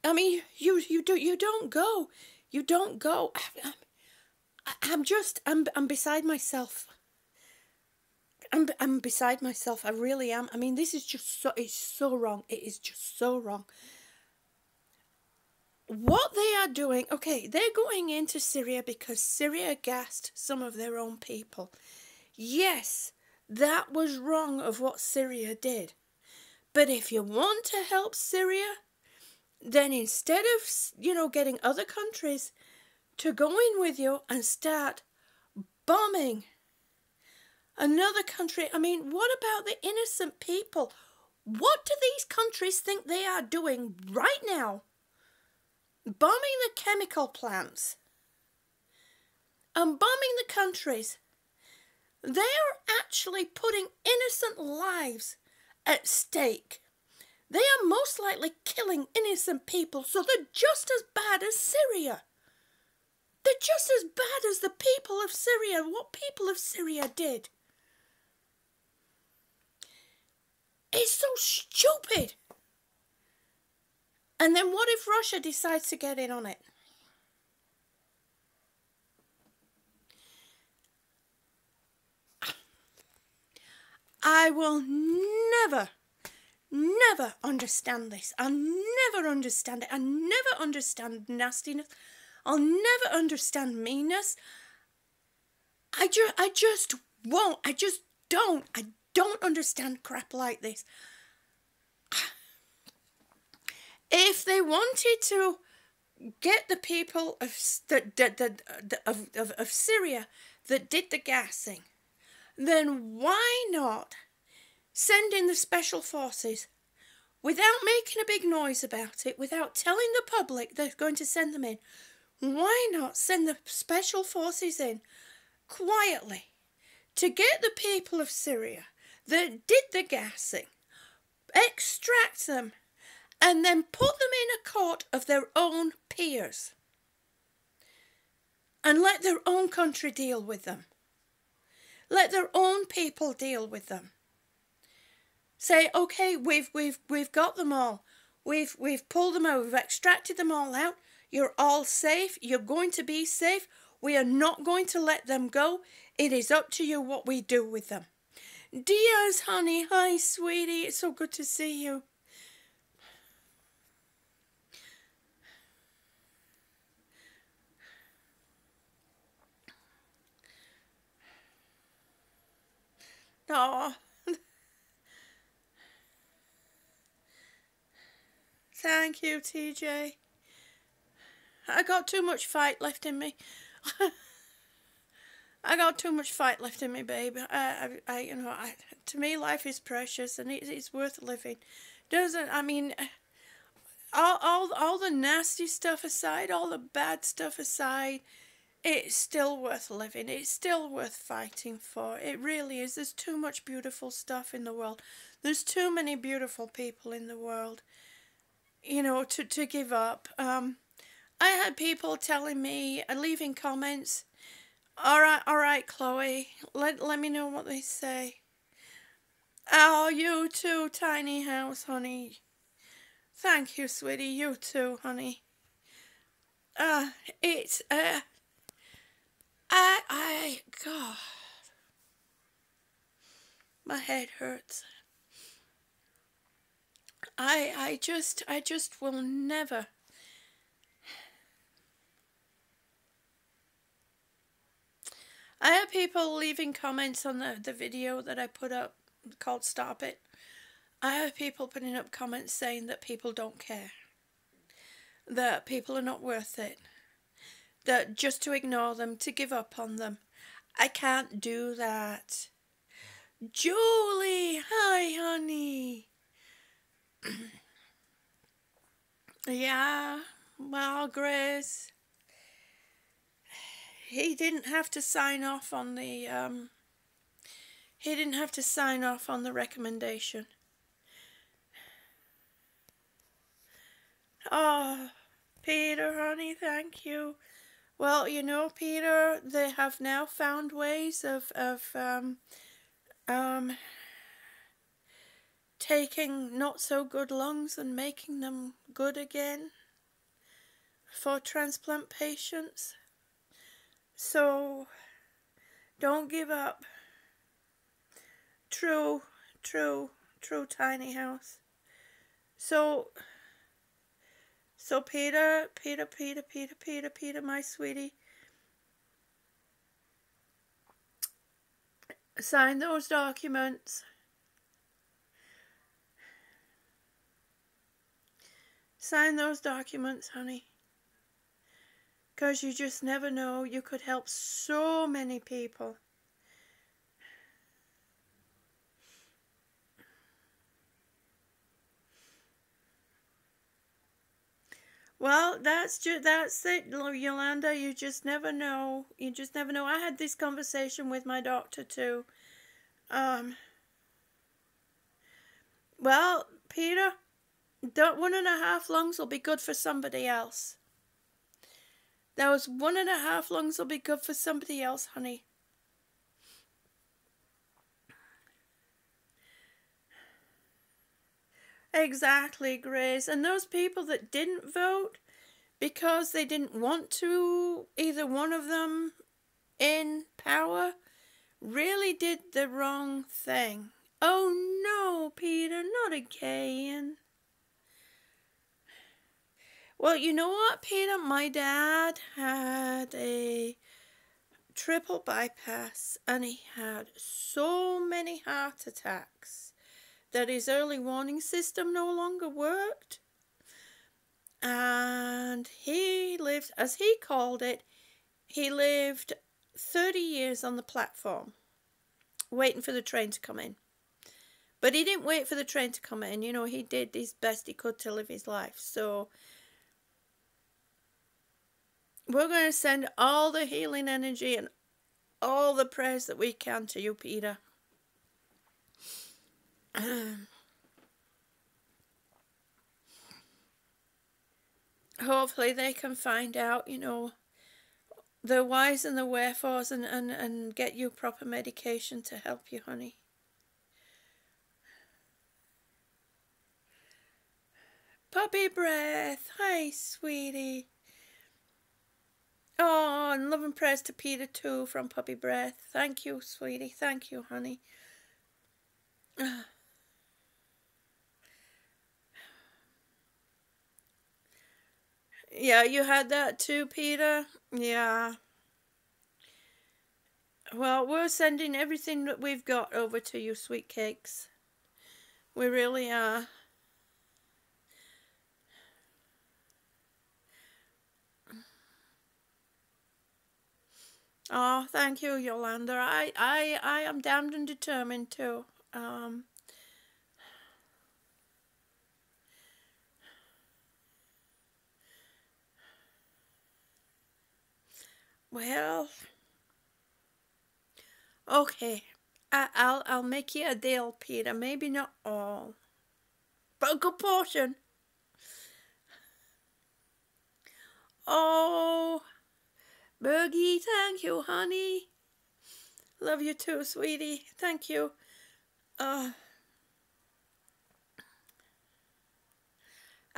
I mean, you don't go. You don't go. I'm beside myself. I'm beside myself. I really am. I mean, this is just so, it's so wrong. It is just so wrong. What they are doing, okay, they're going into Syria because Syria gassed some of their own people. Yes, that was wrong of what Syria did. But if you want to help Syria, then instead of, getting other countries to go in with you and start bombing another country, I mean, what about the innocent people? What do these countries think they are doing right now? Bombing the chemical plants and bombing the countries. They are actually putting innocent lives at stake. They are most likely killing innocent people, so they're just as bad as Syria. They're just as bad as the people of Syria, what people of Syria did. It's so stupid. And then what if Russia decides to get in on it? I will never understand this. I'll never understand it. I'll never understand nastiness. I'll never understand meanness. I just won't. I just don't. I don't understand crap like this. If they wanted to get the people of Syria that did the gassing, then why not send in the special forces without making a big noise about it, without telling the public they're going to send them in? Why not send the special forces in quietly to get the people of Syria that did the gassing, extract them, and then put them in a court of their own peers and let their own country deal with them. Let their own people deal with them. Say, okay, we've got them all. We've pulled them out. We've extracted them all out. You're all safe. You're going to be safe. We are not going to let them go. It is up to you what we do with them. Diaz, honey. Hi, sweetie. It's so good to see you. Oh, thank you, TJ. I got too much fight left in me. I got too much fight left in me, babe. To me, life is precious and it's worth living. All the nasty stuff aside, all the bad stuff aside, it's still worth living. It's still worth fighting for. It really is. There's too much beautiful stuff in the world. There's too many beautiful people in the world, to give up. I had people telling me, leaving comments, all right, Chloe, let me know what they say. Oh, you too, tiny house, honey. Thank you, sweetie, you too, honey. God, my head hurts. I just will never. I had people leaving comments on the video that I put up called Stop It. I have people putting up comments saying that people don't care. That people are not worth it. That just to ignore them, to give up on them. I can't do that. Julie, hi, honey. Yeah, well, Grace. He didn't have to sign off on the recommendation. Oh, Peter, honey, thank you. Well, Peter, they have now found ways of taking not so good lungs and making them good again for transplant patients. So don't give up. True tiny house. So Peter, my sweetie, sign those documents. Sign those documents, honey. 'Cause you just never know. You could help so many people. Well, that's it, Yolanda. You just never know. You just never know. I had this conversation with my doctor too. Well, Peter, that 1.5 lungs will be good for somebody else. Those 1.5 lungs will be good for somebody else, honey. Exactly, Grace. And those people that didn't vote because they didn't want to, either one of them in power, really did the wrong thing. Oh no, Peter, not again. Well, you know what, Peter? My dad had a triple bypass and he had so many heart attacks that his early warning system no longer worked. And he lived, as he called it, he lived 30 years on the platform waiting for the train to come in. But he didn't wait for the train to come in. You know, he did his best he could to live his life. So we're going to send all the healing energy and all the prayers that we can to you, Peter. Hopefully they can find out, you know, the whys and the wherefores and get you proper medication to help you, honey. Puppy breath. Hi, sweetie. Oh, and love and prayers to Peter too from Puppy Breath. Thank you, sweetie. Thank you, honey. Yeah, you had that too, Peter? Yeah. Well, we're sending everything that we've got over to you, sweet cakes. We really are. Oh, thank you, Yolanda. I am damned and determined to. Well, okay. I'll make you a deal, Peter. Maybe not all, but a good portion. Oh, Bergie, thank you, honey. Love you too, sweetie. Thank you. I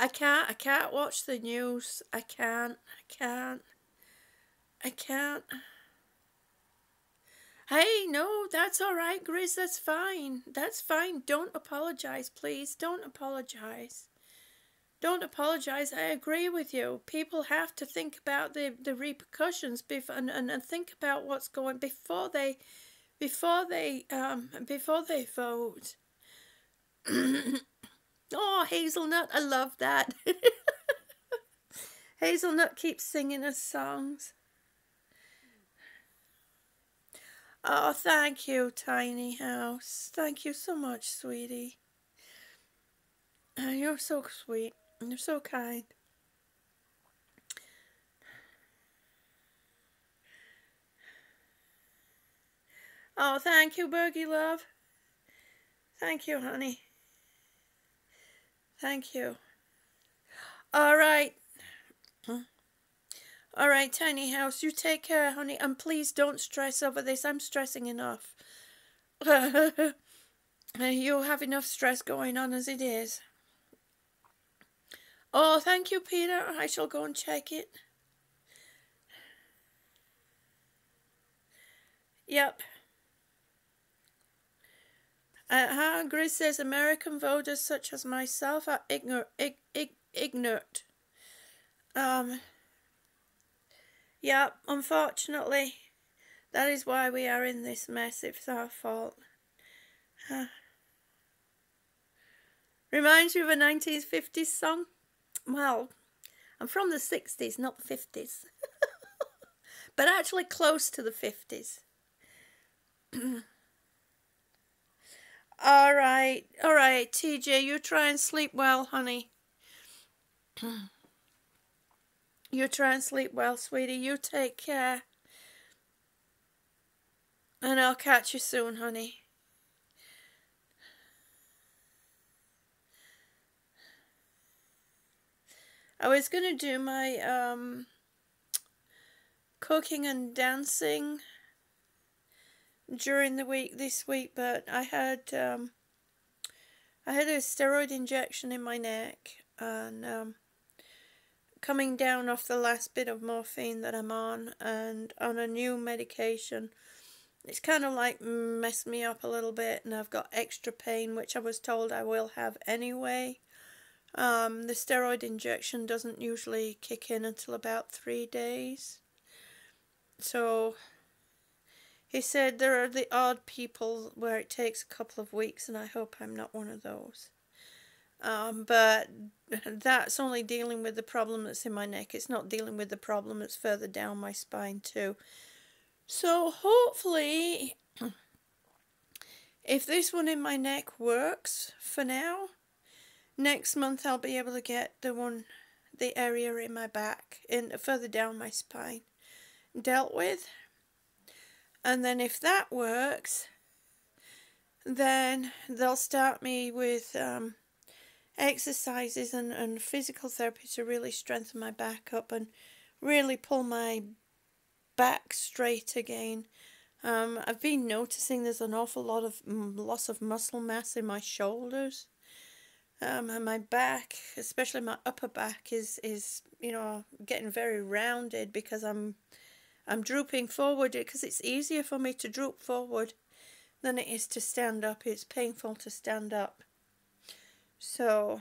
can't watch the news. I can't. Hey, no, that's all right, Grizz. That's fine. That's fine. Don't apologize, please. Don't apologize. Don't apologize. I agree with you. People have to think about the repercussions and think about what's going before they vote. Oh, Hazelnut, I love that. Hazelnut keeps singing us songs. Oh, thank you, Tiny House. Thank you so much, sweetie. You're so sweet. You're so kind. Oh, thank you, Bergie love. Thank you, honey. Thank you. All right. All right, Tiny House, you take care, honey. And please don't stress over this. I'm stressing enough. You have enough stress going on as it is. Oh, thank you, Peter. I shall go and check it. Yep. Gris says American voters such as myself are ignorant. Yep, unfortunately, that is why we are in this mess. It's our fault. Reminds you of a 1950s song? Well, I'm from the 60s, not the 50s. But actually close to the 50s. Alright, TJ, you try and sleep well, honey. You try and sleep well, sweetie. You take care. And I'll catch you soon, honey. I was going to do my cooking and dancing during the week this week, but I had a steroid injection in my neck, and coming down off the last bit of morphine that I'm on, and on a new medication, it's kind of like messed me up a little bit, and I've got extra pain, which I was told I will have anyway. The steroid injection doesn't usually kick in until about 3 days. So he said there are the odd people where it takes a couple of weeks, and I hope I'm not one of those. But that's only dealing with the problem that's in my neck. It's not dealing with the problem that's further down my spine too. So hopefully, if this one in my neck works for now, next month I'll be able to get the area in my back, further down my spine, dealt with. And then if that works, then they'll start me with exercises and physical therapy to really strengthen my back up and really pull my back straight again. I've been noticing there's an awful lot of loss of muscle mass in my shoulders. And my back, especially my upper back, is getting very rounded because I'm drooping forward, because it's easier for me to droop forward than it is to stand up. It's painful to stand up. So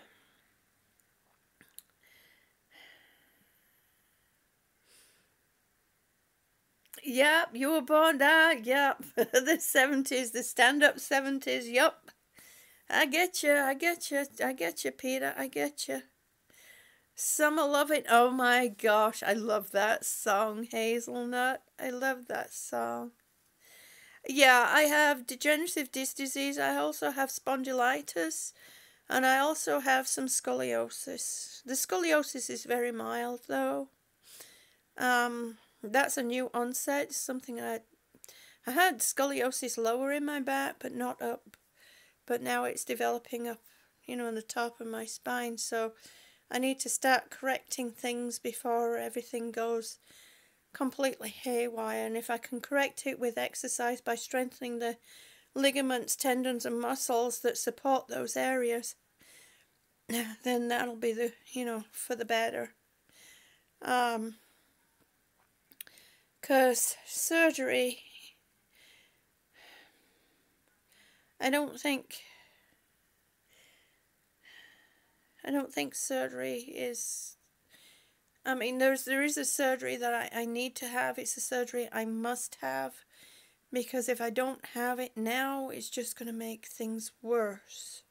yep, you were born there. Yep, the 70s, the stand-up 70s. Yep. I get you, Peter, I get you. Summer Lovin', oh my gosh, I love that song, Hazelnut. I love that song. Yeah, I have degenerative disc disease. I also have spondylitis, and I also have some scoliosis. The scoliosis is very mild, though. That's a new onset, something I had scoliosis lower in my back, but not up. But now it's developing up, on the top of my spine. So I need to start correcting things before everything goes completely haywire. And if I can correct it with exercise by strengthening the ligaments, tendons, and muscles that support those areas, then that'll be for the better. Because surgery, I don't think surgery is, there is a surgery that I need to have. It's a surgery I must have, because if I don't have it now, it's just going to make things worse.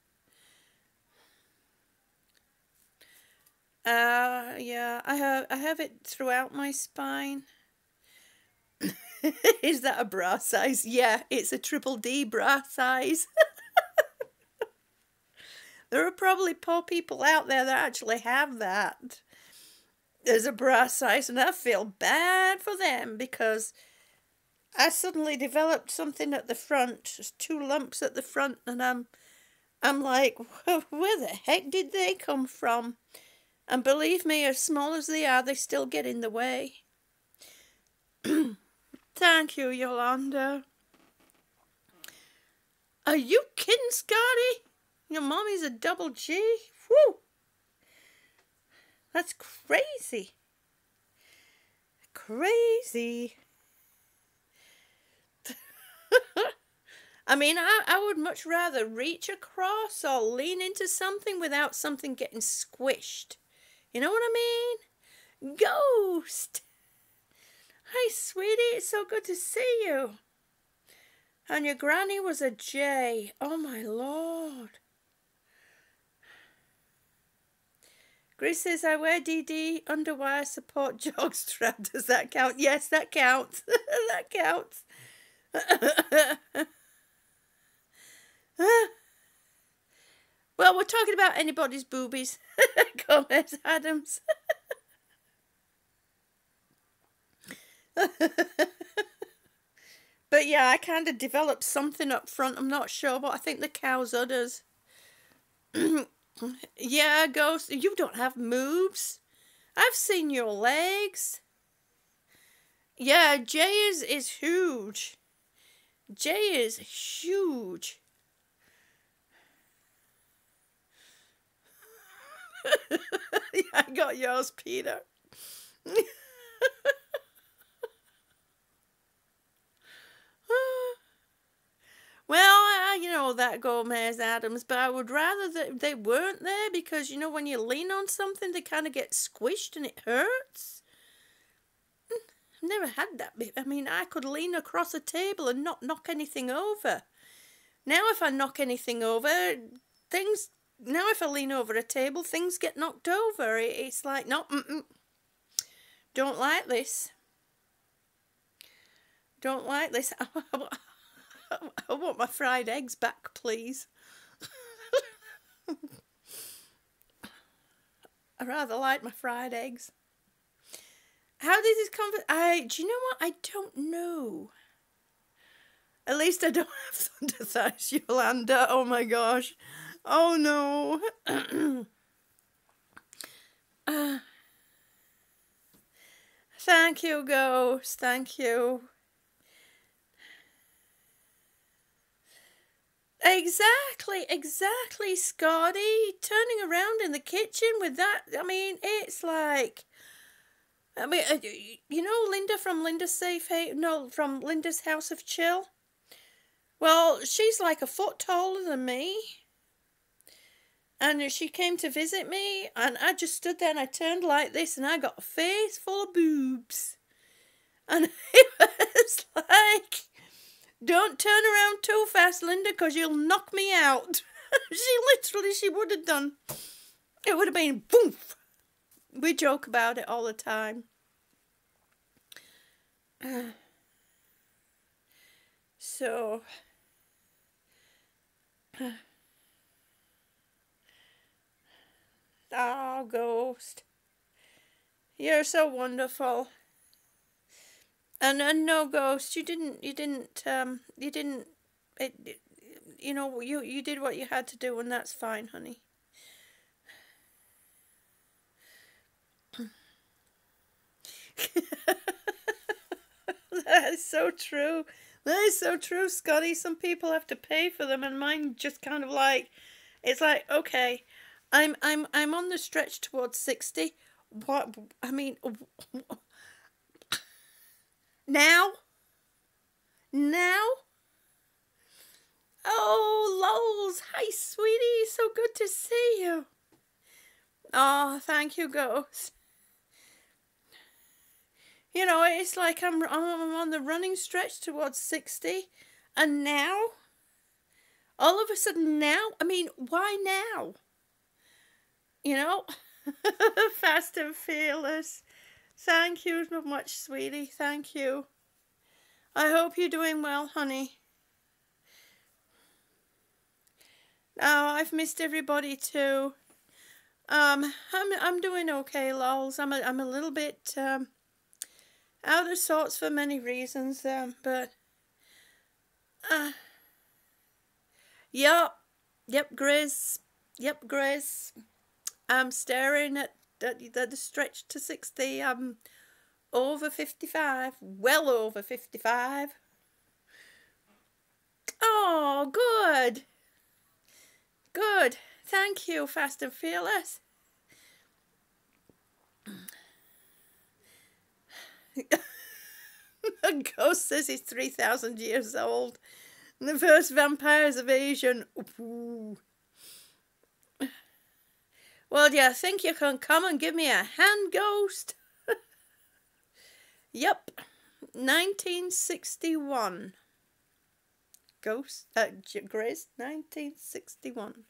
Yeah, I have it throughout my spine. Is that a bra size? Yeah, it's a triple D bra size. There are probably poor people out there that actually have that as a bra size, and I feel bad for them, because I suddenly developed something at the front, 2 lumps at the front, and I'm like, where the heck did they come from? And believe me, as small as they are, they still get in the way. Thank you, Yolanda. Are you kidding, Scotty? Your mommy's a double G? Whew. That's crazy. Crazy. I mean, I would much rather reach across or lean into something without something getting squished. You know what I mean? Ghost! Hi, sweetie. It's so good to see you. And your granny was a J. Oh, my Lord. Grace says, I wear DD underwire support jogstrap. Does that count? Yes, that counts. That counts. Well, we're talking about anybody's boobies. Gomez Adams. But yeah, I kind of developed something up front. I'm not sure, but I think the cow's udders. Yeah, Ghost, you don't have moves. I've seen your legs. Yeah, Jay is huge. Jay is huge. Yeah, I got yours, Peter. Well, you know that Gomez Adams, but I would rather that they weren't there because, you know, when you lean on something, they kind of get squished and it hurts. I've never had that. I mean, I could lean across a table and not knock anything over. Now, if I knock anything over, now if I lean over a table, things get knocked over. It's like, no, don't like this. Don't like this. I want my fried eggs back, please. I rather like my fried eggs. How did this come? Do you know what? I don't know. At least I don't have thunder thighs, Yolanda. Oh my gosh. Oh no. Thank you, Ghost. Thank you. Exactly, Scotty. Turning around in the kitchen with that, I mean, it's like, you know Linda from Linda's from Linda's House of Chill? Well, she's like a foot taller than me. And she came to visit me, and I just stood there and I turned like this, and I got a face full of boobs. And it was like, don't turn around too fast, Linda, because you'll knock me out. She would have done. It would have been boom. We joke about it all the time. So, oh, Ghost, you're so wonderful. And no, Ghost, you didn't, you know, you did what you had to do, and that's fine, honey. That is so true. That is so true, Scotty. Some people have to pay for them, and mine just kind of like, it's like, okay, I'm on the stretch towards 60. What, I mean, now? Oh, Lols. Hi, sweetie. So good to see you. Oh, thank you, Ghost. You know, it's like I'm on the running stretch towards 60. And now? All of a sudden now? I mean, why now? You know? Fast and fearless. Thank you so much, sweetie. Thank you. I hope you're doing well, honey. Oh, I've missed everybody too. I'm doing okay, lols. I'm a little bit out of sorts for many reasons, but yep, Grizz. I'm staring at the stretch to 60. I'm over 55, well over 55. Oh, good. Good. Thank you, Fast and Fearless. A ghost says he's 3,000 years old. And the first vampires of Asian. Ooh. Well, do you think you can come and give me a hand, ghost? Yep. 1961. Ghost, Grace, 1961.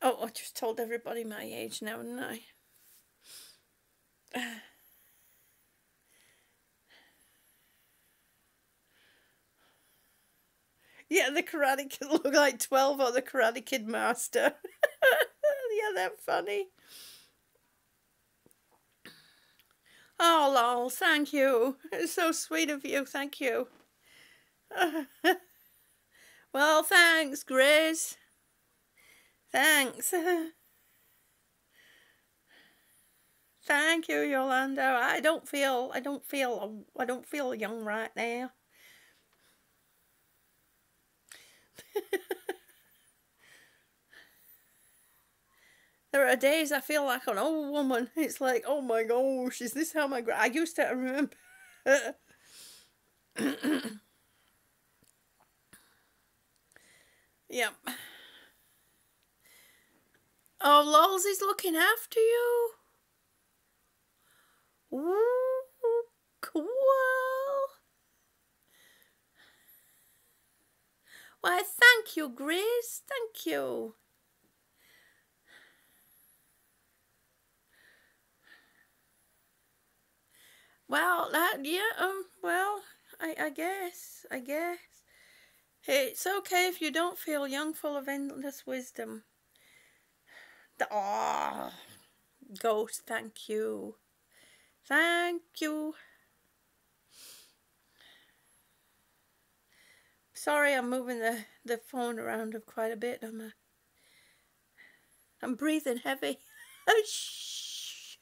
Oh, I just told everybody my age now, didn't I? Yeah, the Karate Kid look like 12 or the Karate Kid Master. Yeah, they're funny. Oh, lol, thank you. It's so sweet of you, thank you. Well, thanks, Grace. Thanks. Thank you, Yolanda. I don't feel young right now. There are days I feel like an old woman. It's like, oh my gosh, is this how I used to remember. Yep. Oh, Lols is looking after you. Ooh, cool. Why, thank you, Grace. Thank you. Well, well, I guess. Hey, it's okay if you don't feel young, full of endless wisdom. Oh, Ghost, thank you. Thank you. Sorry, I'm moving the phone around quite a bit. I'm breathing heavy. Shh.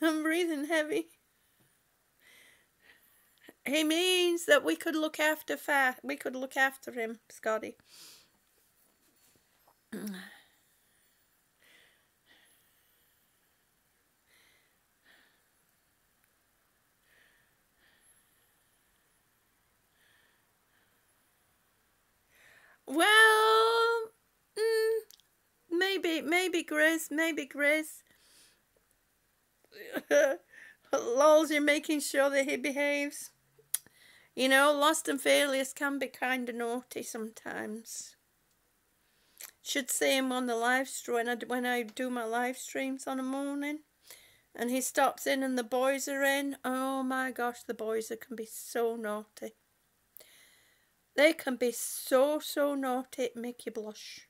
I'm breathing heavy. He means that we could look after him, Scotty. Well, maybe Grizz. Lols, you're making sure that he behaves. You know, Lost and Fearless can be kind of naughty sometimes. Should see him on the live stream when I do my live streams on a morning, and he stops in and the boys are in. Oh my gosh, the boys can be so naughty. They can be so naughty, it make you blush.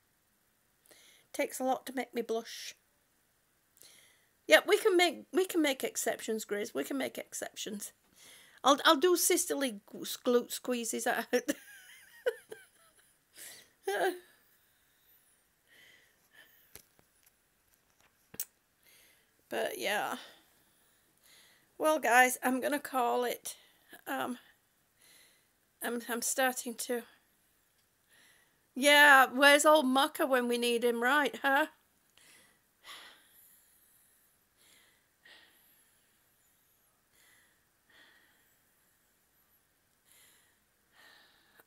Takes a lot to make me blush. Yeah, we can make exceptions, Grace. We can make exceptions. I'll do sisterly glute squeezes out. But yeah. Well, guys, I'm gonna call it. I'm starting to. Yeah, where's old Mucker when we need him, right, huh?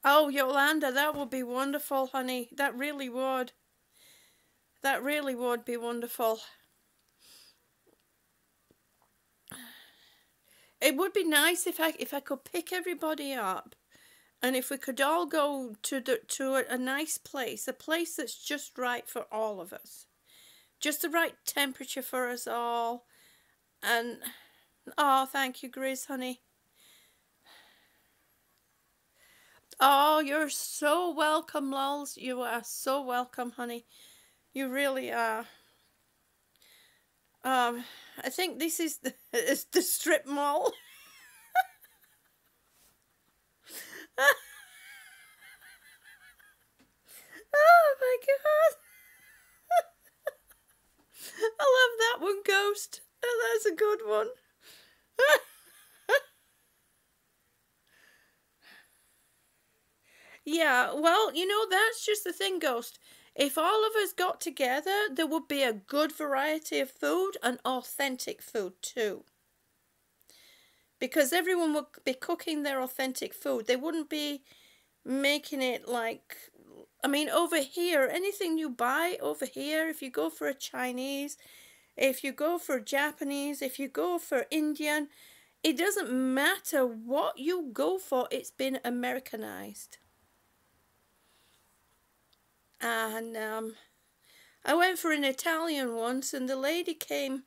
Oh, Yolanda, that would be wonderful, honey. That really would. That really would be wonderful. It would be nice if I could pick everybody up, and if we could all go to a nice place, a place that's just right for all of us, just the right temperature for us all. And oh, thank you, Grace, honey. Oh, you're so welcome, Lols. You are so welcome, honey. You really are. I think this is the strip mall. Oh my god. I love that one, Ghost. Oh, that's a good one. Yeah, well, you know, that's just the thing, Ghost. If all of us got together, there would be a good variety of food and authentic food too. Because everyone would be cooking their authentic food. They wouldn't be making it like, I mean, over here, anything you buy over here, if you go for a Chinese, if you go for Japanese, if you go for Indian, it doesn't matter what you go for, it's been Americanized. And I went for an Italian once, and the lady came.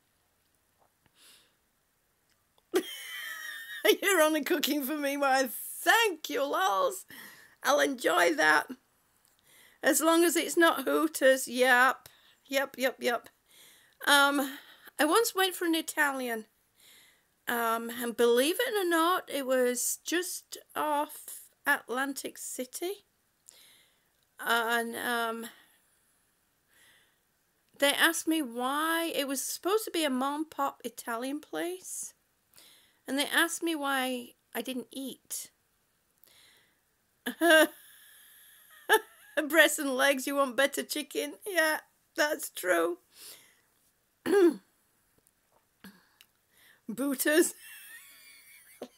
You're only cooking for me, why? Thank you, lols. I'll enjoy that. As long as it's not Hooters. Yep. Yep. I once went for an Italian. And believe it or not, it was just off Atlantic City. And they asked me why. It was supposed to be a mom-pop Italian place. And they asked me why I didn't eat. Breasts and legs, you want better chicken? Yeah, that's true. Booters.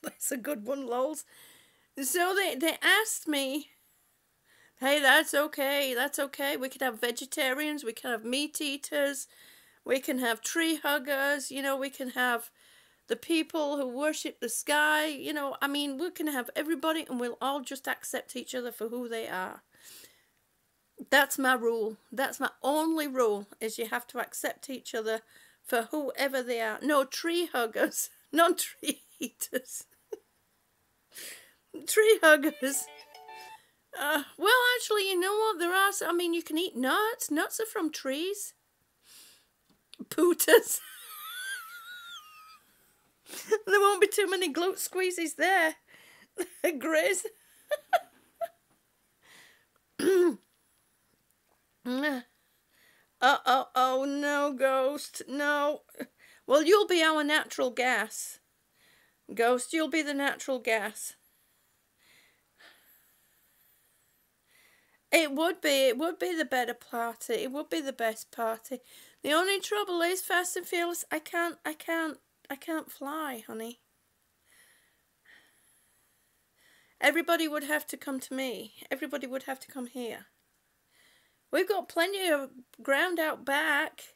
That's a good one, lols. So they asked me, hey, that's okay, we can have vegetarians, we can have meat eaters, we can have tree huggers, you know, we can have the people who worship the sky, you know, I mean, we can have everybody and we'll all just accept each other for who they are. That's my rule. That's my only rule, is you have to accept each other for whoever they are. No tree huggers, not tree eaters. Tree huggers. Well, actually, you know what? There are, I mean, you can eat nuts. Nuts are from trees. Pooters. There won't be too many glute squeezes there. Grizz. Oh, no, Ghost. No. Well, you'll be our natural gas. Ghost, you'll be the natural gas. It would be the better party. It would be the best party. The only trouble is, Fast and Fearless, I can't fly, honey. Everybody would have to come to me. Everybody would have to come here. We've got plenty of ground out back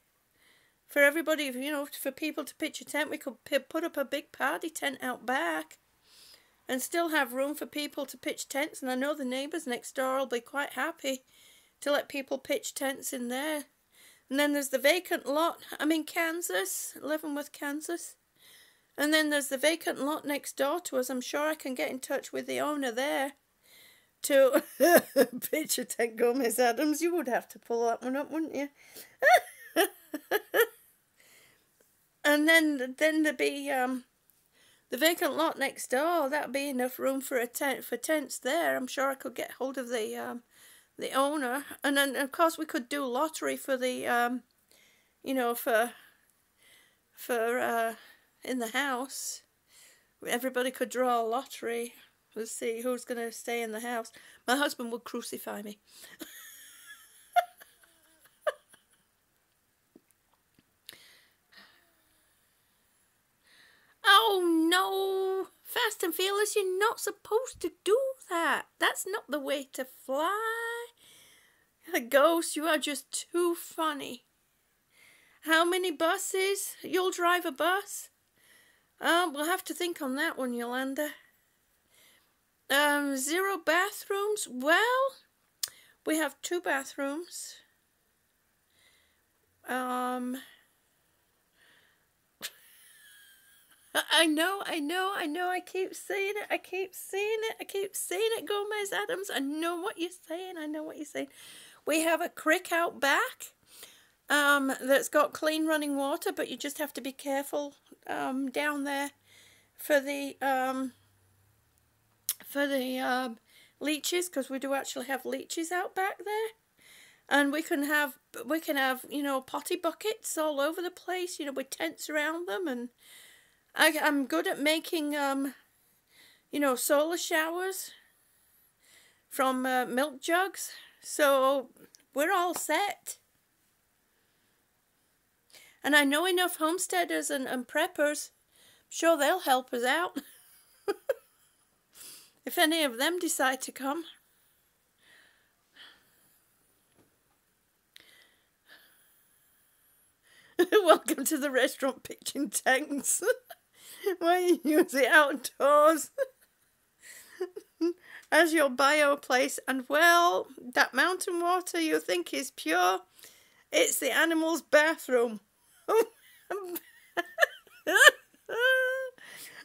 for everybody, you know, for people to pitch a tent. We could put up a big party tent out back and still have room for people to pitch tents. And I know the neighbours next door will be quite happy to let people pitch tents in there. And then there's the vacant lot. I'm in Kansas, Leavenworth, Kansas. And then there's the vacant lot next door to us. I'm sure I can get in touch with the owner there to pitch a tent. Go, Miss Adams. You would have to pull that one up, wouldn't you? And then there'd be the vacant lot next door. That'd be enough room for a tent, for tents there. I'm sure I could get hold of the owner, and then of course we could do lottery for the you know, for in the house. Everybody could draw a lottery. We'll see who's going to stay in the house. My husband would crucify me. Oh no! Fast and Fearless, you're not supposed to do that. That's not the way to fly. Ghost, you are just too funny. How many buses? You'll drive a bus? We'll have to think on that one, Yolanda. 0 bathrooms? Well, we have 2 bathrooms. I know. I keep saying it. Gomez Adams. I know what you're saying. We have a creek out back. That's got clean running water, but you just have to be careful down there for the leeches, because we do actually have leeches out back there. And we can have, you know, potty buckets all over the place, you know, with tents around them. And I'm good at making, you know, solar showers from milk jugs. So we're all set. And I know enough homesteaders and preppers. Sure, they'll help us out. If any of them decide to come. Welcome to the restaurant pitching tanks. Where you use the outdoors as your bio place. And well, that mountain water you think is pure, it's the animal's bathroom.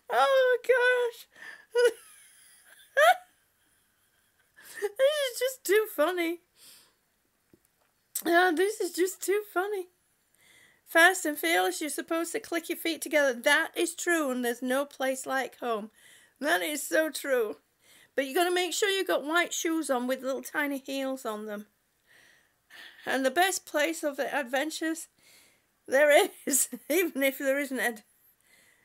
Oh gosh. This is just too funny. This is just too funny. Fast and fearless, you're supposed to click your feet together. That is true, and there's no place like home. That is so true. But you got to make sure you got white shoes on with little tiny heels on them. And the best place of the adventures there is, even if there isn't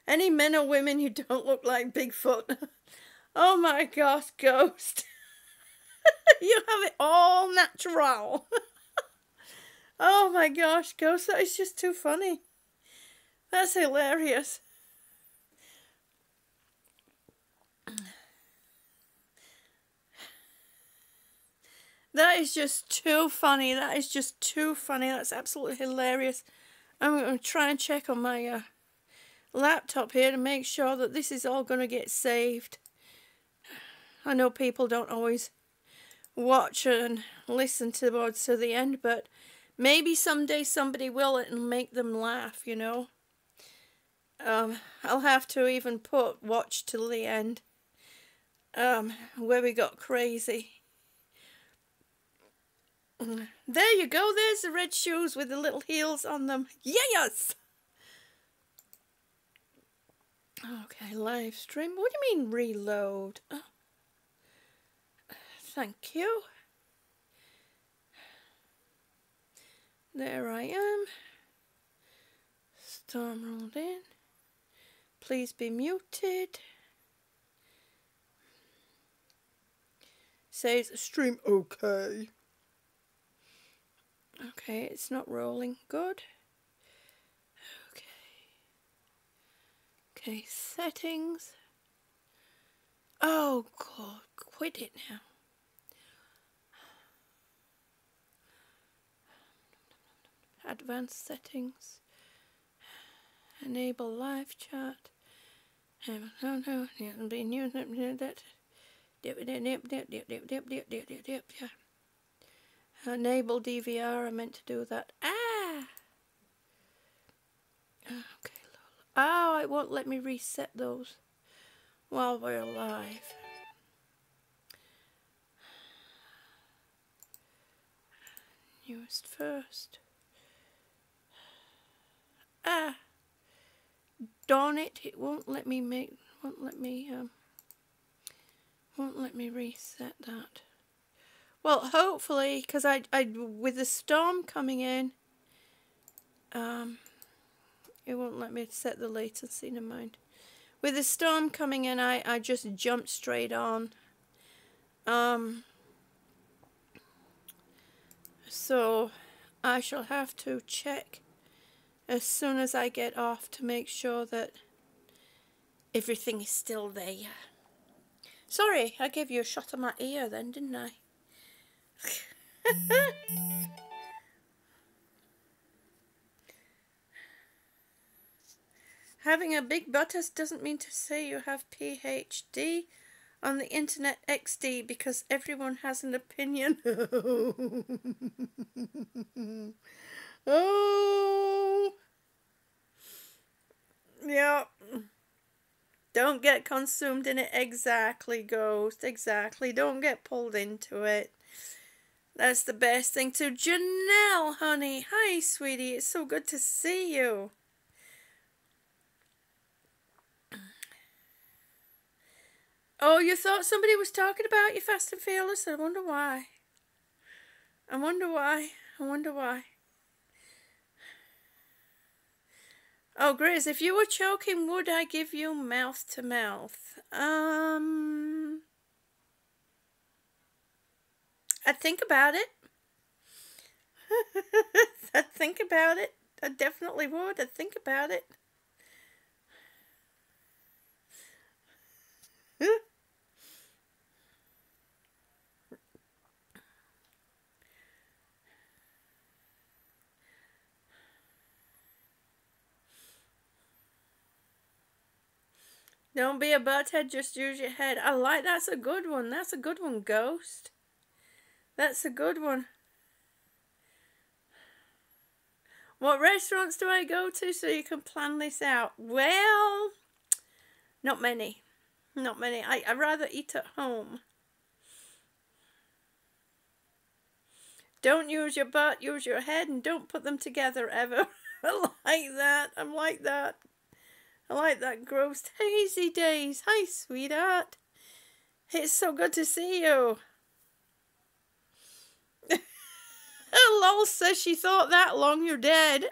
any men or women who don't look like Bigfoot. Oh my gosh, Ghost. You have it all natural. Oh my gosh, Ghost, that is just too funny. That's hilarious. That is just too funny. That is just too funny. That's absolutely hilarious. I'm going to try and check on my laptop here to make sure that this is all going to get saved. I know people don't always watch and listen towards to the end, but maybe someday somebody will and make them laugh, you know. I'll have to even put watch till the end, where we got crazy. There you go, there's the red shoes with the little heels on them. Yes! Okay, live stream. What do you mean reload? Oh. Thank you. There I am. Storm rolled in. Please be muted. Says stream okay. Okay, it's not rolling. Good. Okay. Okay, settings. Oh God, quit it now. Advanced settings. Enable live chat. Enable DVR. I meant to do that. Ah. Okay. Oh, it won't let me reset those while we're live. Newest first. Ah, darn it! It won't let me reset that. Well, hopefully, because I with the storm coming in, it won't let me set the latency. Never mind. With the storm coming in, I just jumped straight on. So I shall have to check as soon as I get off to make sure that everything is still there. Sorry, I gave you a shot of my ear then, didn't I? Having a big buttus doesn't mean to say you have PhD on the internet XD, because everyone has an opinion. Oh, yeah. Don't get consumed in it. Exactly, Ghost. Exactly. Don't get pulled into it. That's the best thing to. Janelle, honey. Hi, sweetie. It's so good to see you. Oh, you thought somebody was talking about you, Fast and Fearless? I wonder why. I wonder why. I wonder why. Oh, Grizz, if you were choking, would I give you mouth to mouth? I'd think about it. I'd think about it. I definitely would. I'd think about it. Don't be a butthead, just use your head. I like that's a good one. That's a good one, Ghost. That's a good one. What restaurants do I go to so you can plan this out? Well, not many. Not many. I'd rather eat at home. Don't use your butt, use your head, and don't put them together ever. I like that. I'm like that. I like that, Ghost. Hazy days. Hi, sweetheart. It's so good to see you. Lol says she thought that long you're dead.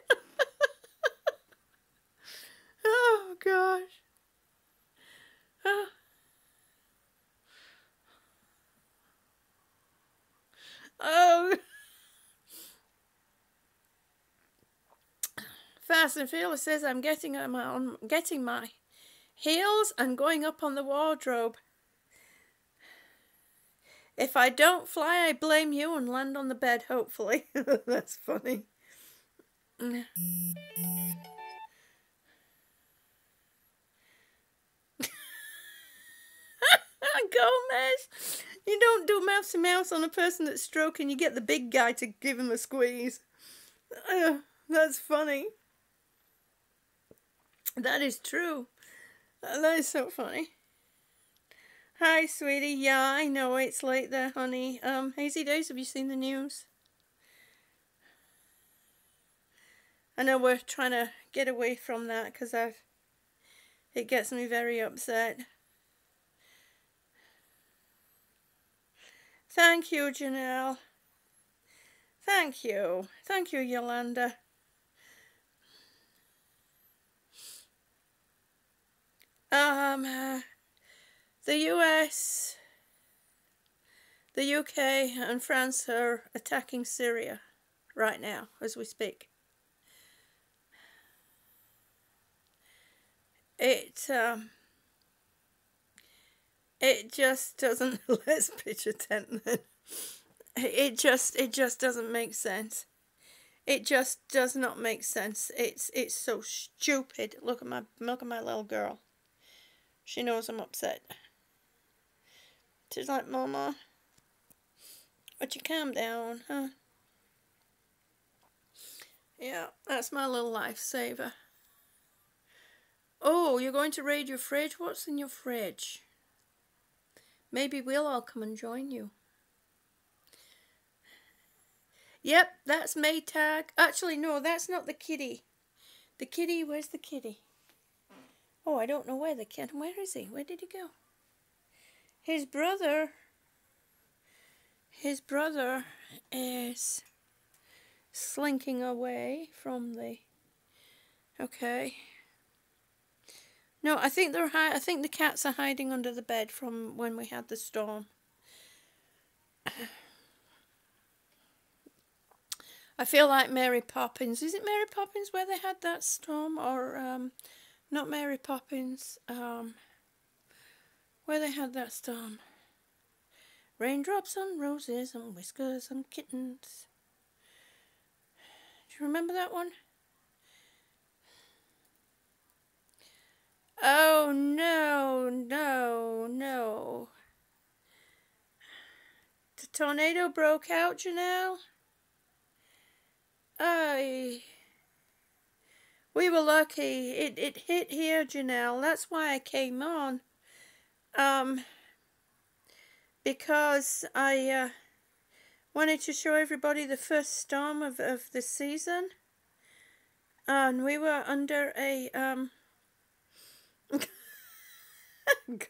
Oh, gosh. Oh. Oh. Fast and Fearless says I'm getting my heels and going up on the wardrobe. If I don't fly, I blame you and land on the bed, hopefully. That's funny. Gomez, you don't do mouse to mouse on a person that's stroking. You get the big guy to give him a squeeze. That's funny. That is true. That is so funny. Hi, sweetie. Yeah, I know it's late there, honey. Hazy days, have you seen the news? I know we're trying to get away from that because it gets me very upset. Thank you, Janelle. Thank you. Thank you, Yolanda. The US, the UK and France are attacking Syria right now as we speak. It just doesn't. Let's pitch a tent then. It just doesn't make sense. It just does not make sense. It's so stupid. Look at my little girl. She knows I'm upset. She's like, Mama, would you calm down, huh? Yeah, that's my little lifesaver. Oh, you're going to raid your fridge? What's in your fridge? Maybe we'll all come and join you. Yep, that's Maytag. Actually, no, that's not the kitty. The kitty, where's the kitty? Oh, I don't know where the kid. Where is he? Where did he go? His brother is slinking away from the. Okay. No, I think the cats are hiding under the bed from when we had the storm. I feel like Mary Poppins. Is it Mary Poppins where they had that storm, or not Mary Poppins? Where they had that storm. Raindrops on roses and whiskers on kittens. Do you remember that one? Oh, no, no, no. The tornado broke out, Janelle? We were lucky. It hit here, Janelle. That's why I came on. Because I wanted to show everybody the first storm of the season. And we were under a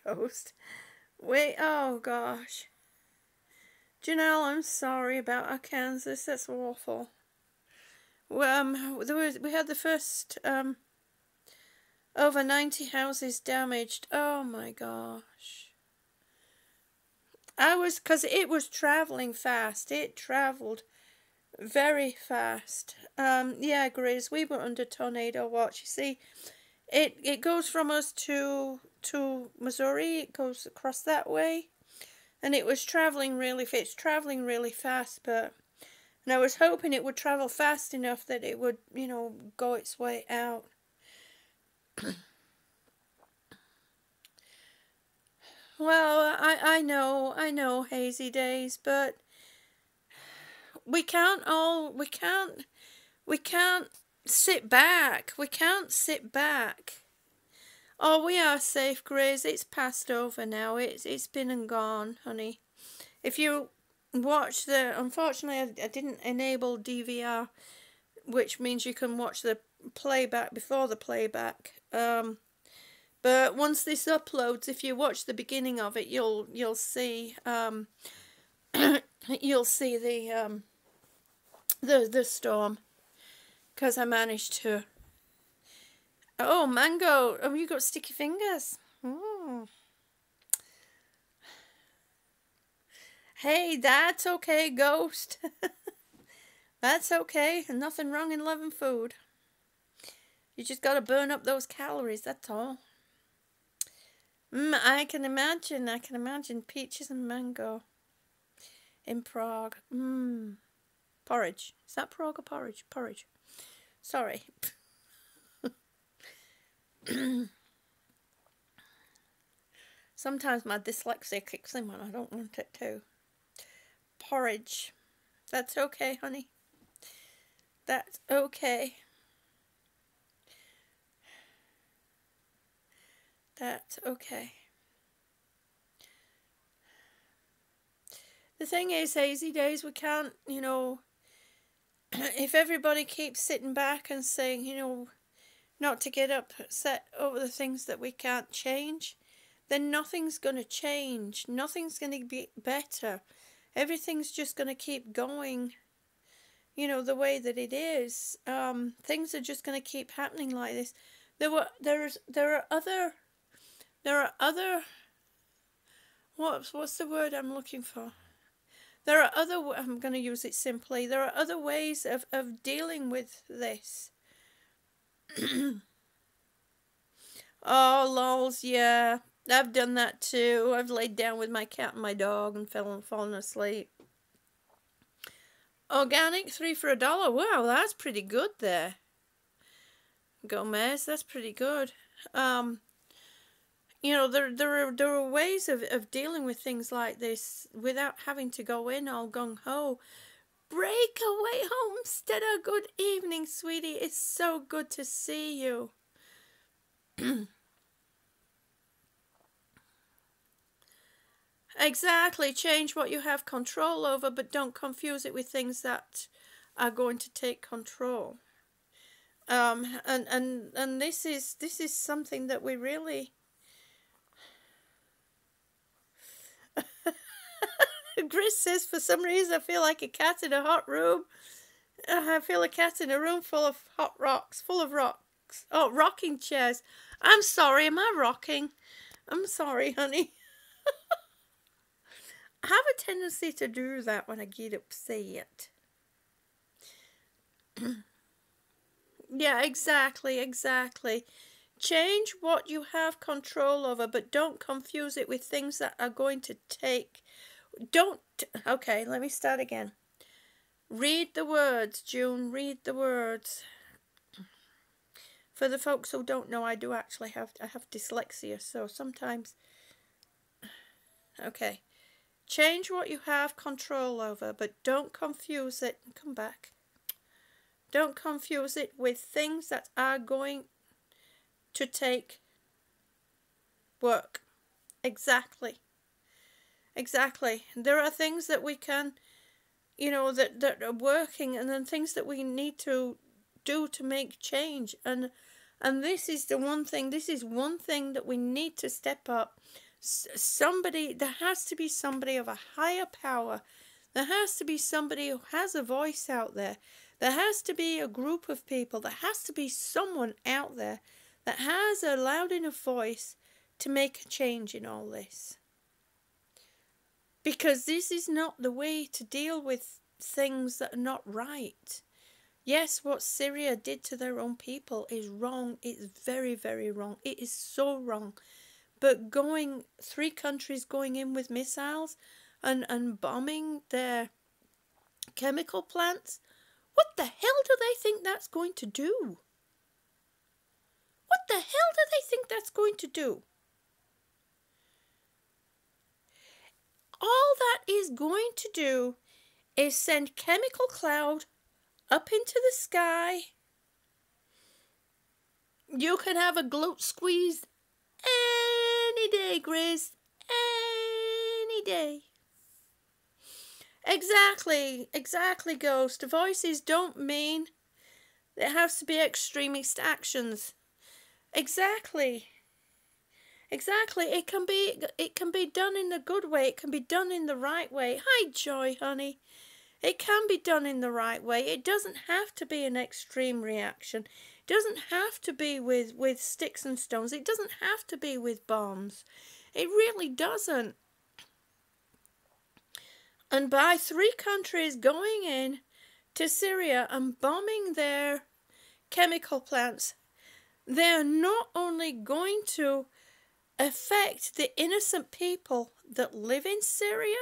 ghost. Wait, oh gosh. Janelle, I'm sorry about Arkansas. That's awful. We had the first over 90 houses damaged. Oh my gosh. because it was traveling fast. It traveled very fast. Yeah, Grizz, we were under tornado watch. You see, it goes from us to Missouri. It goes across that way, and it was traveling really. It's traveling really fast, but and I was hoping it would travel fast enough that it would, go its way out. Well, I know, hazy days, but we can't all we can't sit back. We can't sit back. Oh, we are safe, Grace. It's passed over now. It's been and gone, honey. If you watch unfortunately I didn't enable DVR, which means you can watch the playback before the playback. But once this uploads, if you watch the beginning of it, you'll see you'll see the storm, because I managed to. Oh, mango! Oh, you got sticky fingers. Mm. Hey, that's okay, Ghost. That's okay. Nothing wrong in loving food. You just gotta burn up those calories. That's all. I can imagine peaches and mango in Prague. Porridge. Is that Prague or porridge? Porridge. Sorry. Sometimes my dyslexia kicks in when I don't want it to. Porridge. That's okay, honey. That's okay. That's okay. The thing is, hazy days, we can't, if everybody keeps sitting back and saying, not to get upset over the things that we can't change, then nothing's going to change. Nothing's going to be better. Everything's just going to keep going, the way that it is. Things are just going to keep happening like this. There are other, what's the word I'm looking for? There are other, I'm going to use it simply, there are other ways of dealing with this. Oh, lols, yeah. I've done that too. I've laid down with my cat and my dog and fallen asleep. Organic, 3 for $1. Wow, that's pretty good there. Gomez, that's pretty good. There are ways of dealing with things like this without having to go in all gung-ho. Breakaway homesteader, good evening, sweetie. It's so good to see you. Exactly. Change what you have control over, but don't confuse it with things that are going to take control. And this is something that we really. Chris says, for some reason, I feel like a cat in a hot room. I feel a cat in a room full of rocks. Oh, rocking chairs. I'm sorry, am I rocking? I'm sorry, honey. I have a tendency to do that when I get upset. Yeah, exactly. Change what you have control over, but don't confuse it with things that are going to take. Okay, let me start again. Read the words, June, read the words. For the folks who don't know, I have dyslexia, so sometimes. Okay. Change what you have control over, but don't confuse it. Come back. Don't confuse it with things that are going to take work. Exactly. There are things that we can, that are working, and then things that we need to do to make change. And this is the one thing. This is one thing that we need to step up. There has to be somebody of a higher power. There has to be somebody who has a voice out there. There has to be a group of people. There has to be someone out there that has a loud enough voice to make a change in all this. Because this is not the way to deal with things that are not right. Yes, what Syria did to their own people is wrong. It's very, very wrong. It is so wrong. But three countries going in with missiles and bombing their chemical plants, what the hell do they think that's going to do? What the hell do they think that's going to do? All that is going to do is send chemical cloud up into the sky. You can have a gloat squeeze any day, Grizz. Any day. Exactly, Ghost. Voices don't mean there has to be extremist actions. Exactly. It can be done in a good way. It can be done in the right way. Hi, Joy, honey. It can be done in the right way. It doesn't have to be an extreme reaction. It doesn't have to be with sticks and stones. It doesn't have to be with bombs. It really doesn't. And by three countries going in to Syria and bombing their chemical plants, they're not only going to affect the innocent people that live in Syria,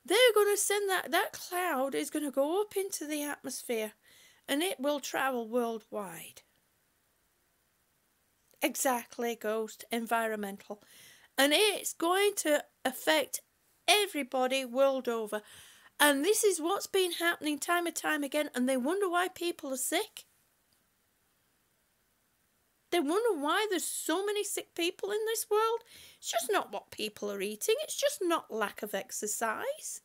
they're going to send that cloud is going to go up into the atmosphere and it will travel worldwide. Exactly, Ghost. Environmental. And it's going to affect everybody world over. And this is what's been happening time and time again, and they wonder why people are sick. They wonder why there's so many sick people in this world. It's just not what people are eating. It's just not lack of exercise.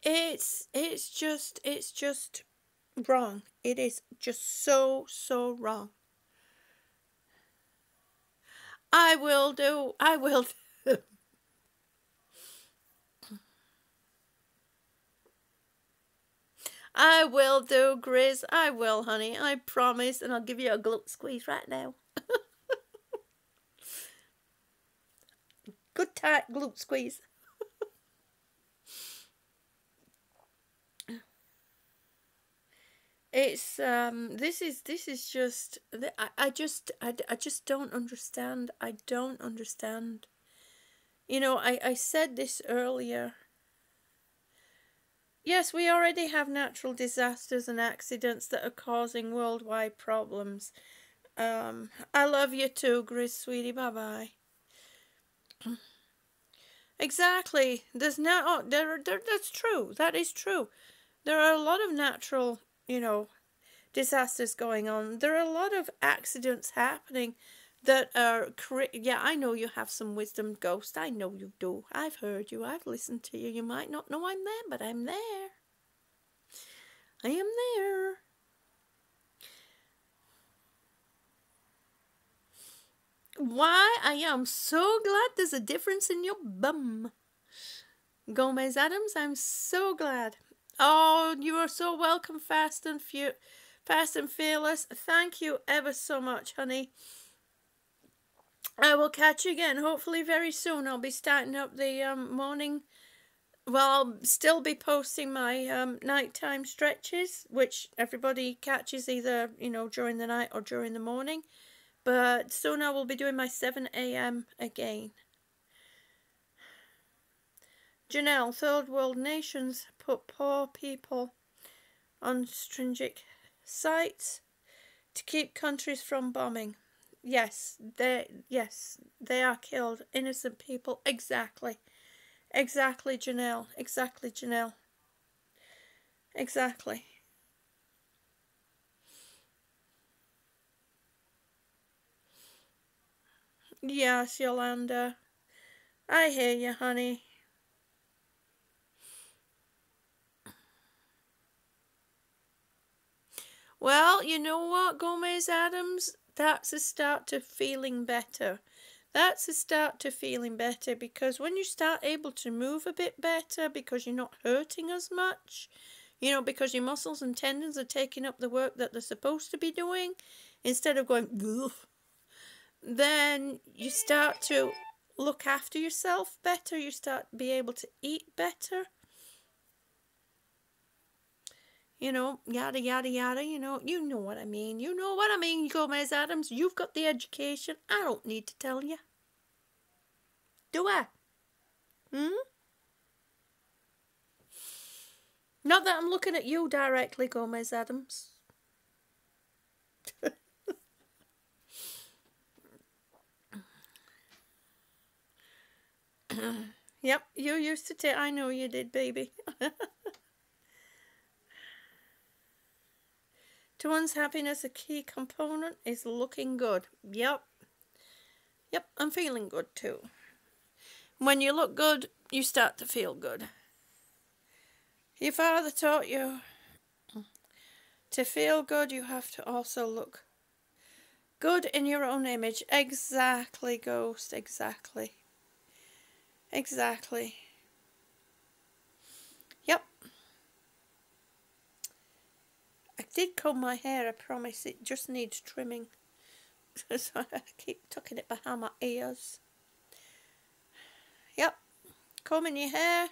It's just wrong. It is just so wrong. I will do. I will do, Grizz. I will, honey. I promise. And I'll give you a gloat squeeze right now. Good tight gloat squeeze. It's this is just I just don't understand. I don't understand. You know, I said this earlier. Yes, we already have natural disasters and accidents that are causing worldwide problems. I love you too, Grizz, sweetie. Bye bye. Exactly. There's no. That's true. That is true. There are a lot of natural, disasters going on. There are a lot of accidents happening that are. Yeah, I know you have some wisdom, Ghost. I know you do. I've heard you. I've listened to you. You might not know I'm there, but I'm there. I am there. Why, I am so glad there's a difference in your bum. Gomez Adams, I'm so glad. Oh, you are so welcome, Fast and Fearless. Thank you ever so much, honey. I will catch you again, hopefully very soon. I'll be starting up the morning. Well, I'll still be posting my nighttime stretches, which everybody catches either, during the night or during the morning. But soon I will be doing my 7 a.m. again. Janelle, third world nations put poor people on stringent sites to keep countries from bombing. Yes, they are killed. Innocent people. Exactly, Janelle. Exactly. Yes, Yolanda. I hear you, honey. Well, you know what, Gomez Adams? That's a start to feeling better. That's a start to feeling better, because when you start able to move a bit better, because you're not hurting as much, you know, because your muscles and tendons are taking up the work that they're supposed to be doing, instead of going, ugh, then you start to look after yourself better. You start to be able to eat better. You know, yada, yada, yada, you know what I mean. You know what I mean, Gomez Adams. You've got the education. I don't need to tell you. Do I? Not that I'm looking at you directly, Gomez Adams. Yep, you used to take. I know you did, baby. To one's happiness, a key component is looking good. Yep. Yep, I'm feeling good too. When you look good, you start to feel good. Your father taught you to feel good, you have to also look good in your own image. Exactly, Ghost. Exactly. Exactly. Yep. I did comb my hair, I promise. It just needs trimming. So I keep tucking it behind my ears. Yep. Combing your hair.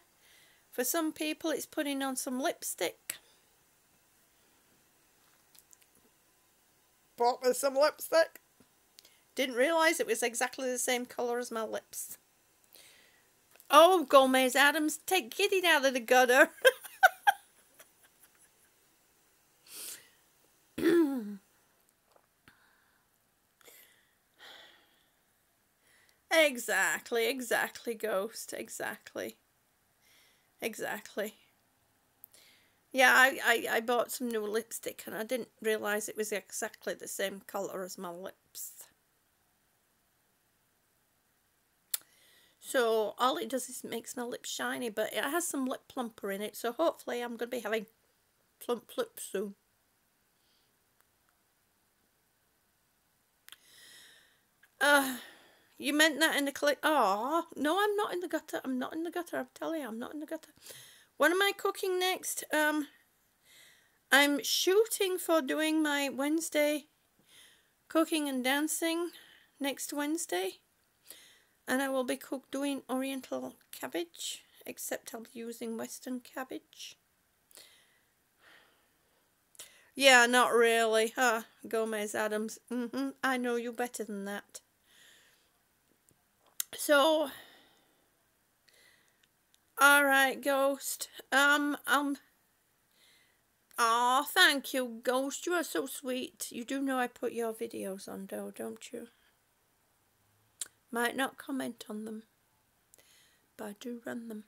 For some people, it's putting on some lipstick. Bought me some lipstick. Didn't realise it was exactly the same colour as my lips. Oh, Gomez Adams, get it out of the gutter. Exactly, Ghost. Exactly. Yeah, I bought some new lipstick and I didn't realise it was exactly the same colour as my lips. So all it does is makes my lips shiny, but it has some lip plumper in it, so hopefully I'm going to be having plump lips soon. You meant that in the clip? Oh, no, I'm not in the gutter. I'm not in the gutter. I'm telling you, I'm not in the gutter. What am I cooking next? I'm shooting for doing my Wednesday cooking and dancing next Wednesday. And I will be doing Oriental cabbage, except I'll be using Western cabbage. Yeah, not really, huh, Gomez Adams? I know you better than that. So, alright, Ghost. Aw, thank you, Ghost. You are so sweet. You do know I put your videos on, though, don't you? Might not comment on them, but I do run them.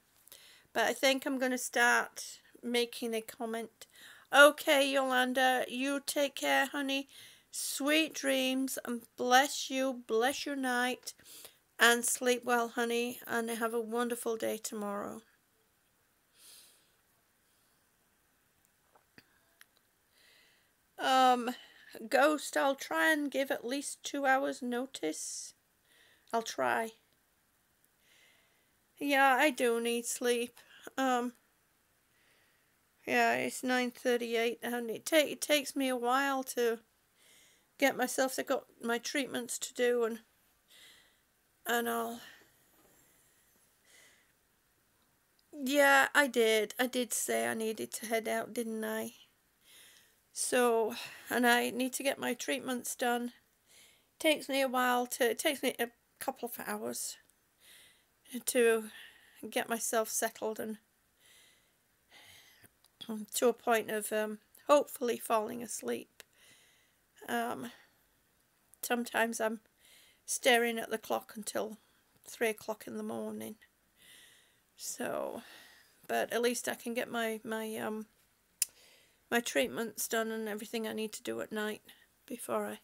But I think I'm going to start making a comment. Okay, Yolanda, you take care, honey. Sweet dreams, and bless you, bless your night, and sleep well, honey, and have a wonderful day tomorrow. Ghost, I'll try and give at least 2 hours notice. I'll try. Yeah, I do need sleep. Yeah, it's 9:38 and it takes me a while to get myself. I got my treatments to do and all. Yeah, I did say I needed to head out, didn't I? So, and I need to get my treatments done. Takes me a while it takes me a couple of hours to get myself settled and to a point of hopefully falling asleep. Sometimes I'm staring at the clock until 3 o'clock in the morning. So, but at least I can get my treatments done and everything I need to do at night before I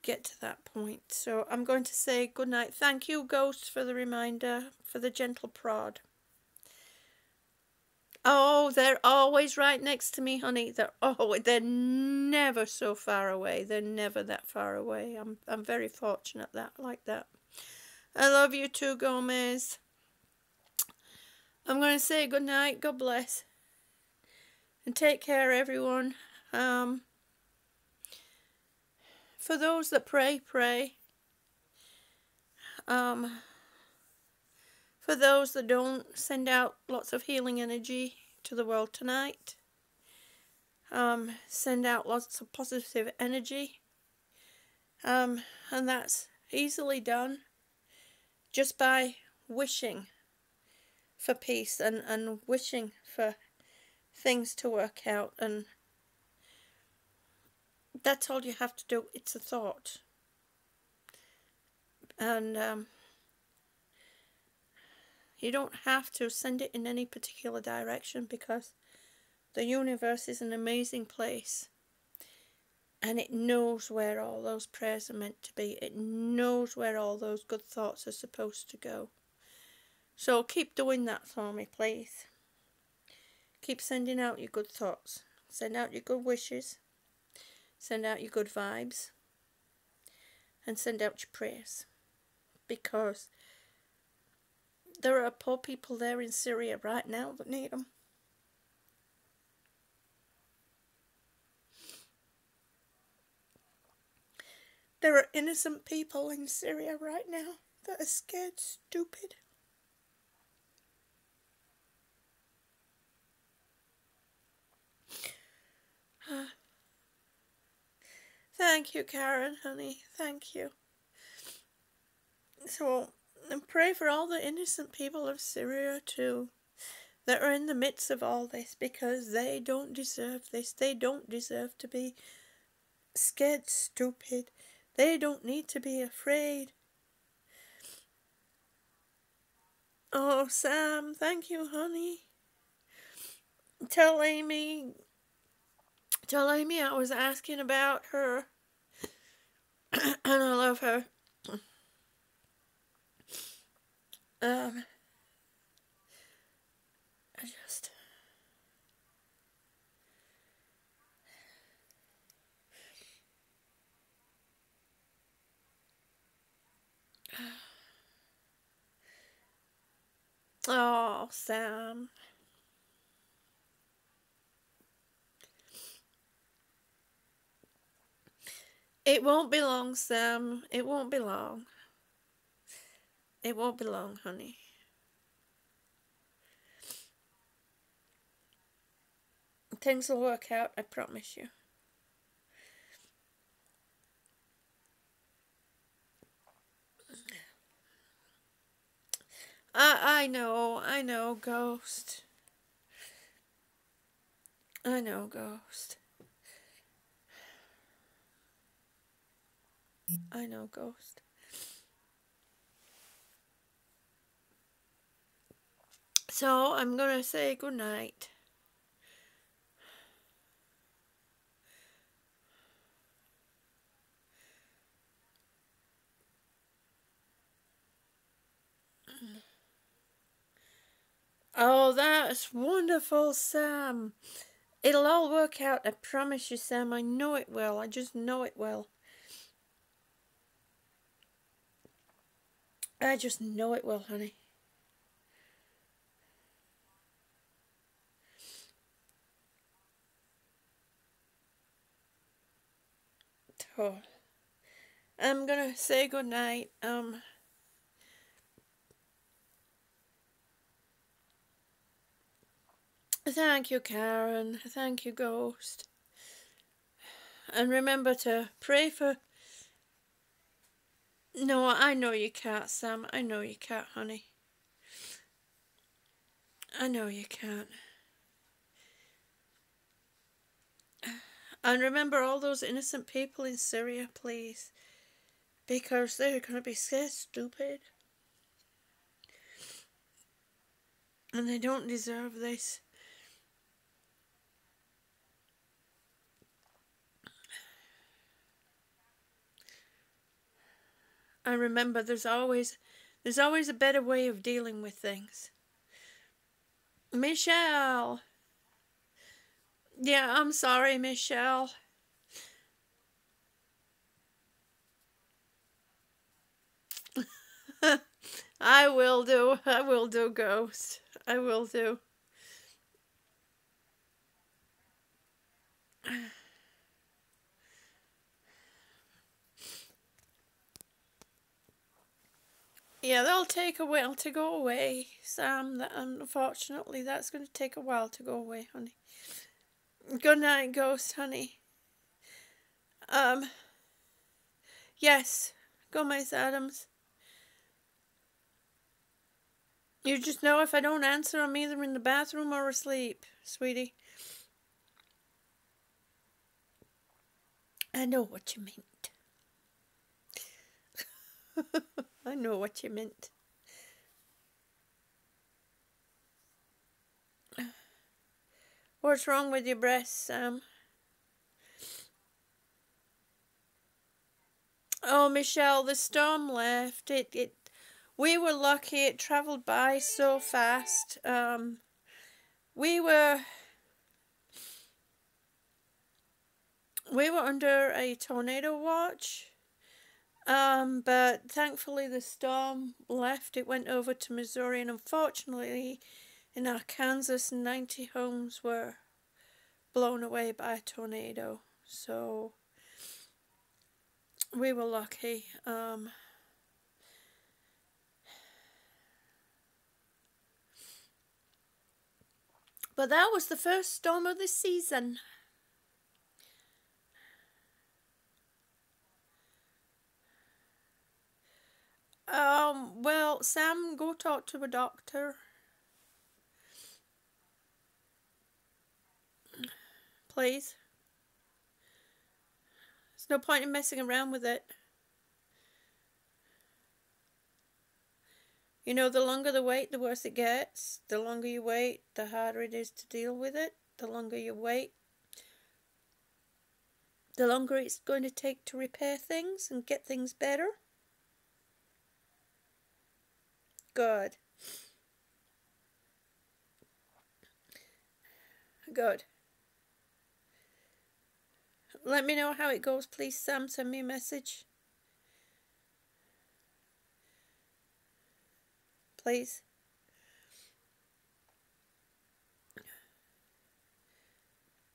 get to that point. So I'm going to say good night. Thank you, Ghost, for the reminder, for the gentle prod. Oh, they're always right next to me, honey. They're never so far away. They're never that far away. I'm very fortunate like that. I love you too, Gomez. I'm going to say good night. God bless. And take care, everyone. For those that pray, pray. For those that don't, send out lots of healing energy to the world tonight. Send out lots of positive energy. And that's easily done just by wishing for peace and wishing for things to work out. And that's all you have to do. It's a thought. And you don't have to send it in any particular direction, because the universe is an amazing place. And it knows where all those prayers are meant to be. It knows where all those good thoughts are supposed to go. So keep doing that for me, please. Keep sending out your good thoughts. Send out your good wishes. Send out your good vibes. And send out your prayers. Because there are poor people there in Syria right now that need them. There are innocent people in Syria right now that are scared stupid. Thank you, Karen, honey. Thank you. So, and pray for all the innocent people of Syria too, that are in the midst of all this, because they don't deserve this. They don't deserve to be scared stupid. They don't need to be afraid. Oh, Sam, thank you, honey. Tell Amy I was asking about her. And I love her. I just... Oh, Sam. It won't be long, Sam. It won't be long. It won't be long, honey. Things will work out, I promise you. I know, Ghost. I know, Ghost. I know, Ghost. So, I'm gonna say goodnight. Oh, that's wonderful, Sam. It'll all work out, I promise you, Sam. I know it will. I just know it will. I just know it will, honey. Oh. I'm gonna say goodnight. Thank you, Karen. Thank you, Ghost. And remember to pray for... No, I know you can't, Sam. I know you can't, honey. I know you can't. And remember all those innocent people in Syria, please. Because they're going to be scared stupid. And they don't deserve this. And remember, there's always a better way of dealing with things. Michelle! Yeah, I'm sorry, Michelle. I will do. I will do, Ghost. I will do. Yeah, they'll take a while to go away, Sam. Unfortunately, that's going to take a while to go away, honey. Good night, Ghost, honey. Um, yes, Gomez Adams. You just know if I don't answer, I'm either in the bathroom or asleep, sweetie. I know what you meant. I know what you meant. What's wrong with your breasts, Sam? Oh, Michelle, the storm left. We were lucky. It travelled by so fast. We were we were under a tornado watch. But thankfully the storm left. It went over to Missouri, and unfortunately, in Arkansas, 90 homes were blown away by a tornado. So we were lucky. But that was the first storm of the season. Well, Sam, go talk to a doctor, please. There's no point in messing around with it. You know, the longer the wait, the worse it gets. The longer you wait, the harder it is to deal with it. The longer you wait, the longer it's going to take to repair things and get things better. Good. Good. Let me know how it goes, please, Sam. Send me a message. Please.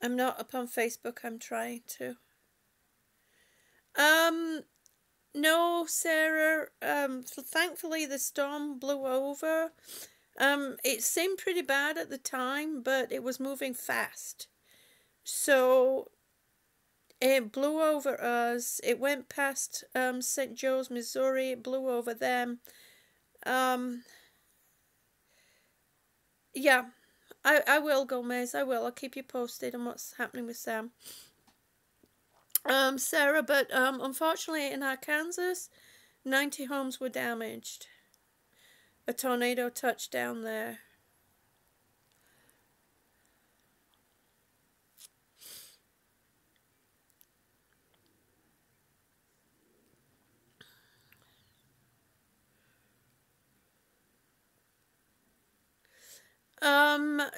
I'm not up on Facebook. I'm trying to. No, Sarah. Thankfully the storm blew over. It seemed pretty bad at the time, but it was moving fast. So it blew over us. It went past St. Joe's, Missouri. It blew over them. Yeah, I will, Gomez. I will. I'll keep you posted on what's happening with Sam. Sarah, but unfortunately in Arkansas, 90 homes were damaged. A tornado touched down there.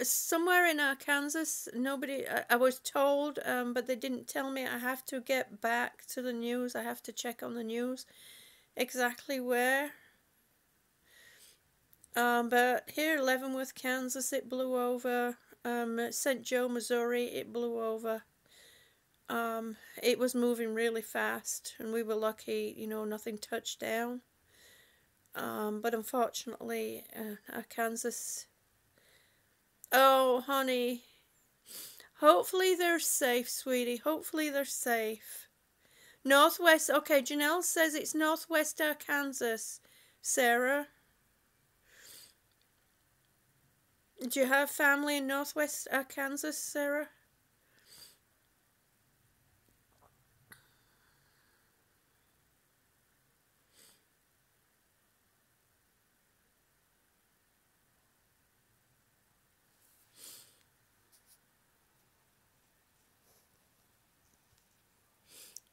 Somewhere in Arkansas, nobody, I was told, but they didn't tell me. I have to get back to the news. I have to check on the news exactly where. But here, Leavenworth, Kansas, it blew over. St. Joe, Missouri, it blew over. It was moving really fast, and we were lucky, you know, nothing touched down. But unfortunately, Arkansas. Oh, honey. Hopefully they're safe, sweetie. Hopefully they're safe. Northwest. Okay, Janelle says it's Northwest Arkansas. Sarah, do you have family in Northwest Arkansas, Sarah?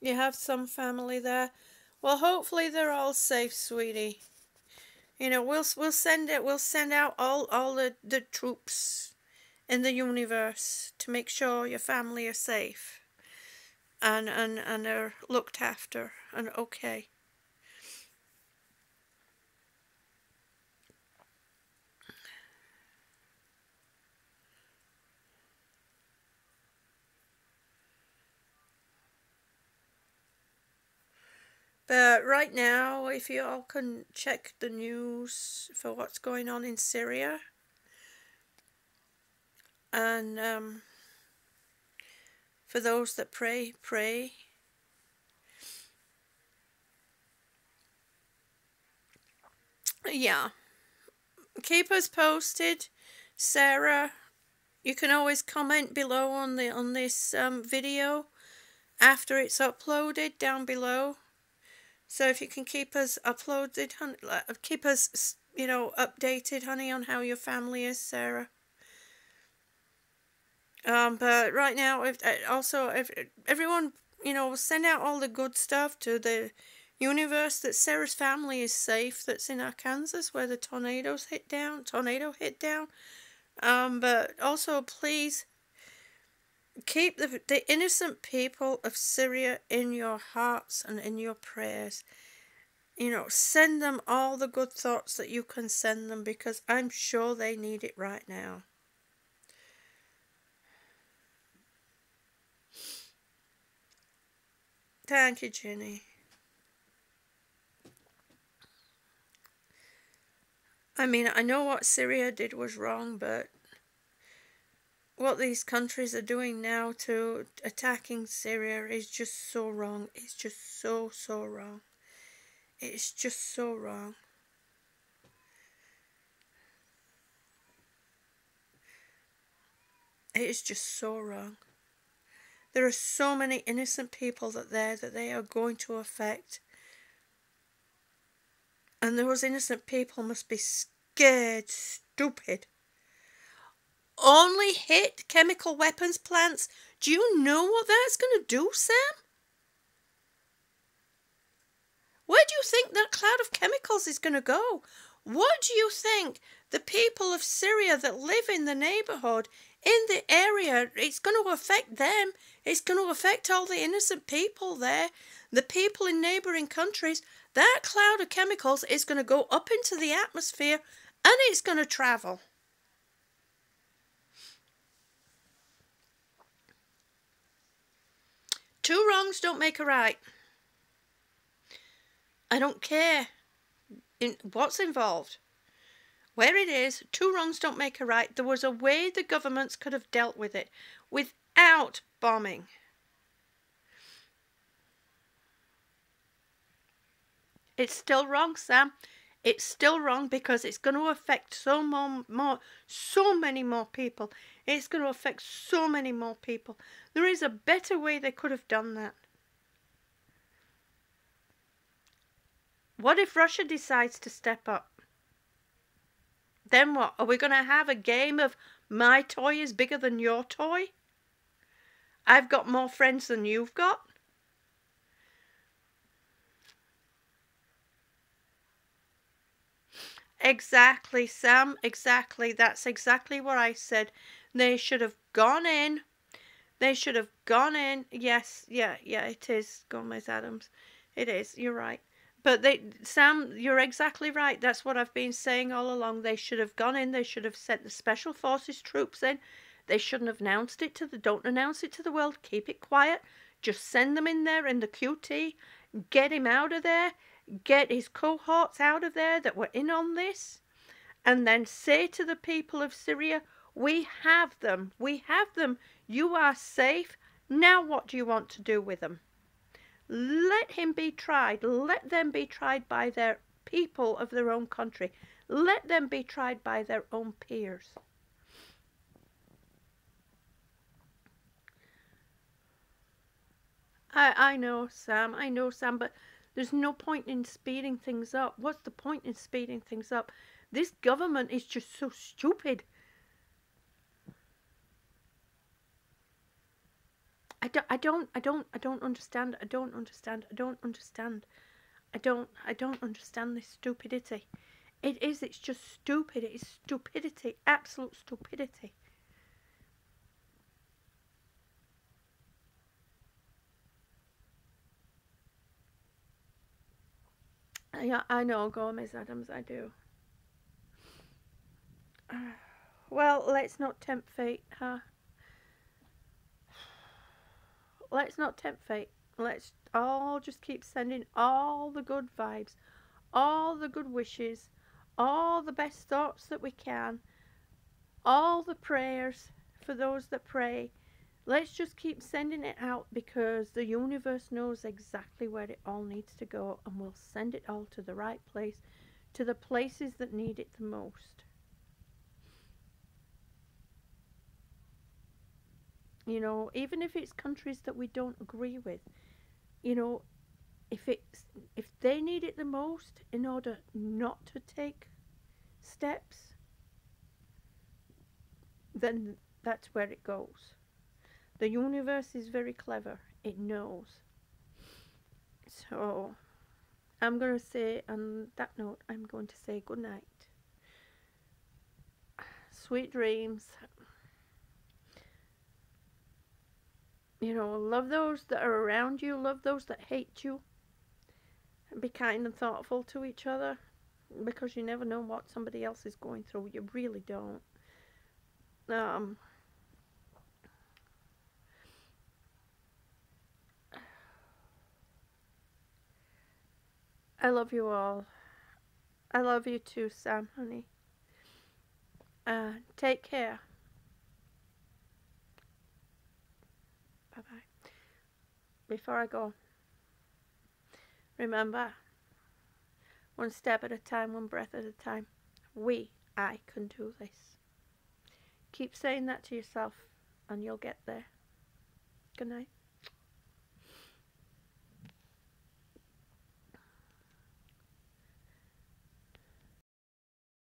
You have some family there. Well, hopefully they're all safe, sweetie. You know, we'll send it. We'll send out all the troops in the universe to make sure your family are safe and are looked after and okay. But right now, if you all can check the news for what's going on in Syria, and for those that pray, pray. Yeah, keep us posted, Sarah. You can always comment below on this video after it's uploaded down below. So if you can keep us uploaded, keep us, updated, honey, on how your family is, Sarah. But right now, if everyone, send out all the good stuff to the universe that Sarah's family is safe. That's in Arkansas where the tornado hit down. But also please keep the innocent people of Syria in your hearts and in your prayers. Send them all the good thoughts that you can send them, because I'm sure they need it right now. Thank you, Jenny. I mean, I know what Syria did was wrong, but what these countries are doing now to attacking Syria is just so wrong. It's just so wrong. It's just so wrong. It is just so wrong. There are so many innocent people that they are going to affect. And those innocent people must be scared, stupid. Only hit chemical weapons plants? Do you know what that's going to do, Sam? Where do you think that cloud of chemicals is going to go? What do you think the people of Syria that live in the neighbourhood, in the area, it's going to affect them? It's going to affect all the innocent people there, the people in neighbouring countries. That cloud of chemicals is going to go up into the atmosphere and it's going to travel. Two wrongs don't make a right. I don't care what's involved. Where it is, two wrongs don't make a right. There was a way the governments could have dealt with it without bombing. It's still wrong, Sam. It's still wrong because it's going to affect so many more people. It's going to affect so many more people. There is a better way they could have done that. What if Russia decides to step up? Then what? Are we going to have a game of my toy is bigger than your toy? I've got more friends than you've got? Exactly, Sam. Exactly. That's exactly what I said. They should have gone in. They should have gone in. Yes, yeah, it is, Gomez Adams. It is. You're right. But Sam, you're exactly right. That's what I've been saying all along. They should have gone in. They should have sent the special forces troops in. They shouldn't have announced it don't announce it to the world. Keep it quiet. Just send them in there in the QT. Get him out of there. Get his cohorts out of there that were in on this. And then say to the people of Syria, we have them. We have them. You are safe. Now what do you want to do with them? Let him be tried. Let them be tried by their people of their own country. Let them be tried by their own peers. I know, Sam. I know, Sam, but there's no point in speeding things up. What's the point in speeding things up? This government is just so stupid. I don't understand. I don't understand this stupidity. It's just stupid. It is stupidity. Absolute stupidity. Yeah, I know, Gomez Adams, I do. Well, let's not tempt fate, huh? Let's not tempt fate. Let's all just keep sending all the good vibes, all the good wishes, all the best thoughts that we can, all the prayers for those that pray. Let's just keep sending it out because the universe knows exactly where it all needs to go, and we'll send it all to the right place, to the places that need it the most. You know, even if it's countries that we don't agree with, you know, if they need it the most in order not to take steps, then that's where it goes. The universe is very clever. It knows. So I'm going to say, on that note, I'm going to say good night. Sweet dreams. You know, love those that are around you, love those that hate you, and be kind and thoughtful to each other because you never know what somebody else is going through. You really don't. Um, I love you all. I love you too, Sam, honey. Take care. Bye bye. Before I go, remember, one step at a time, one breath at a time. I can do this. Keep saying that to yourself, and you'll get there. Good night.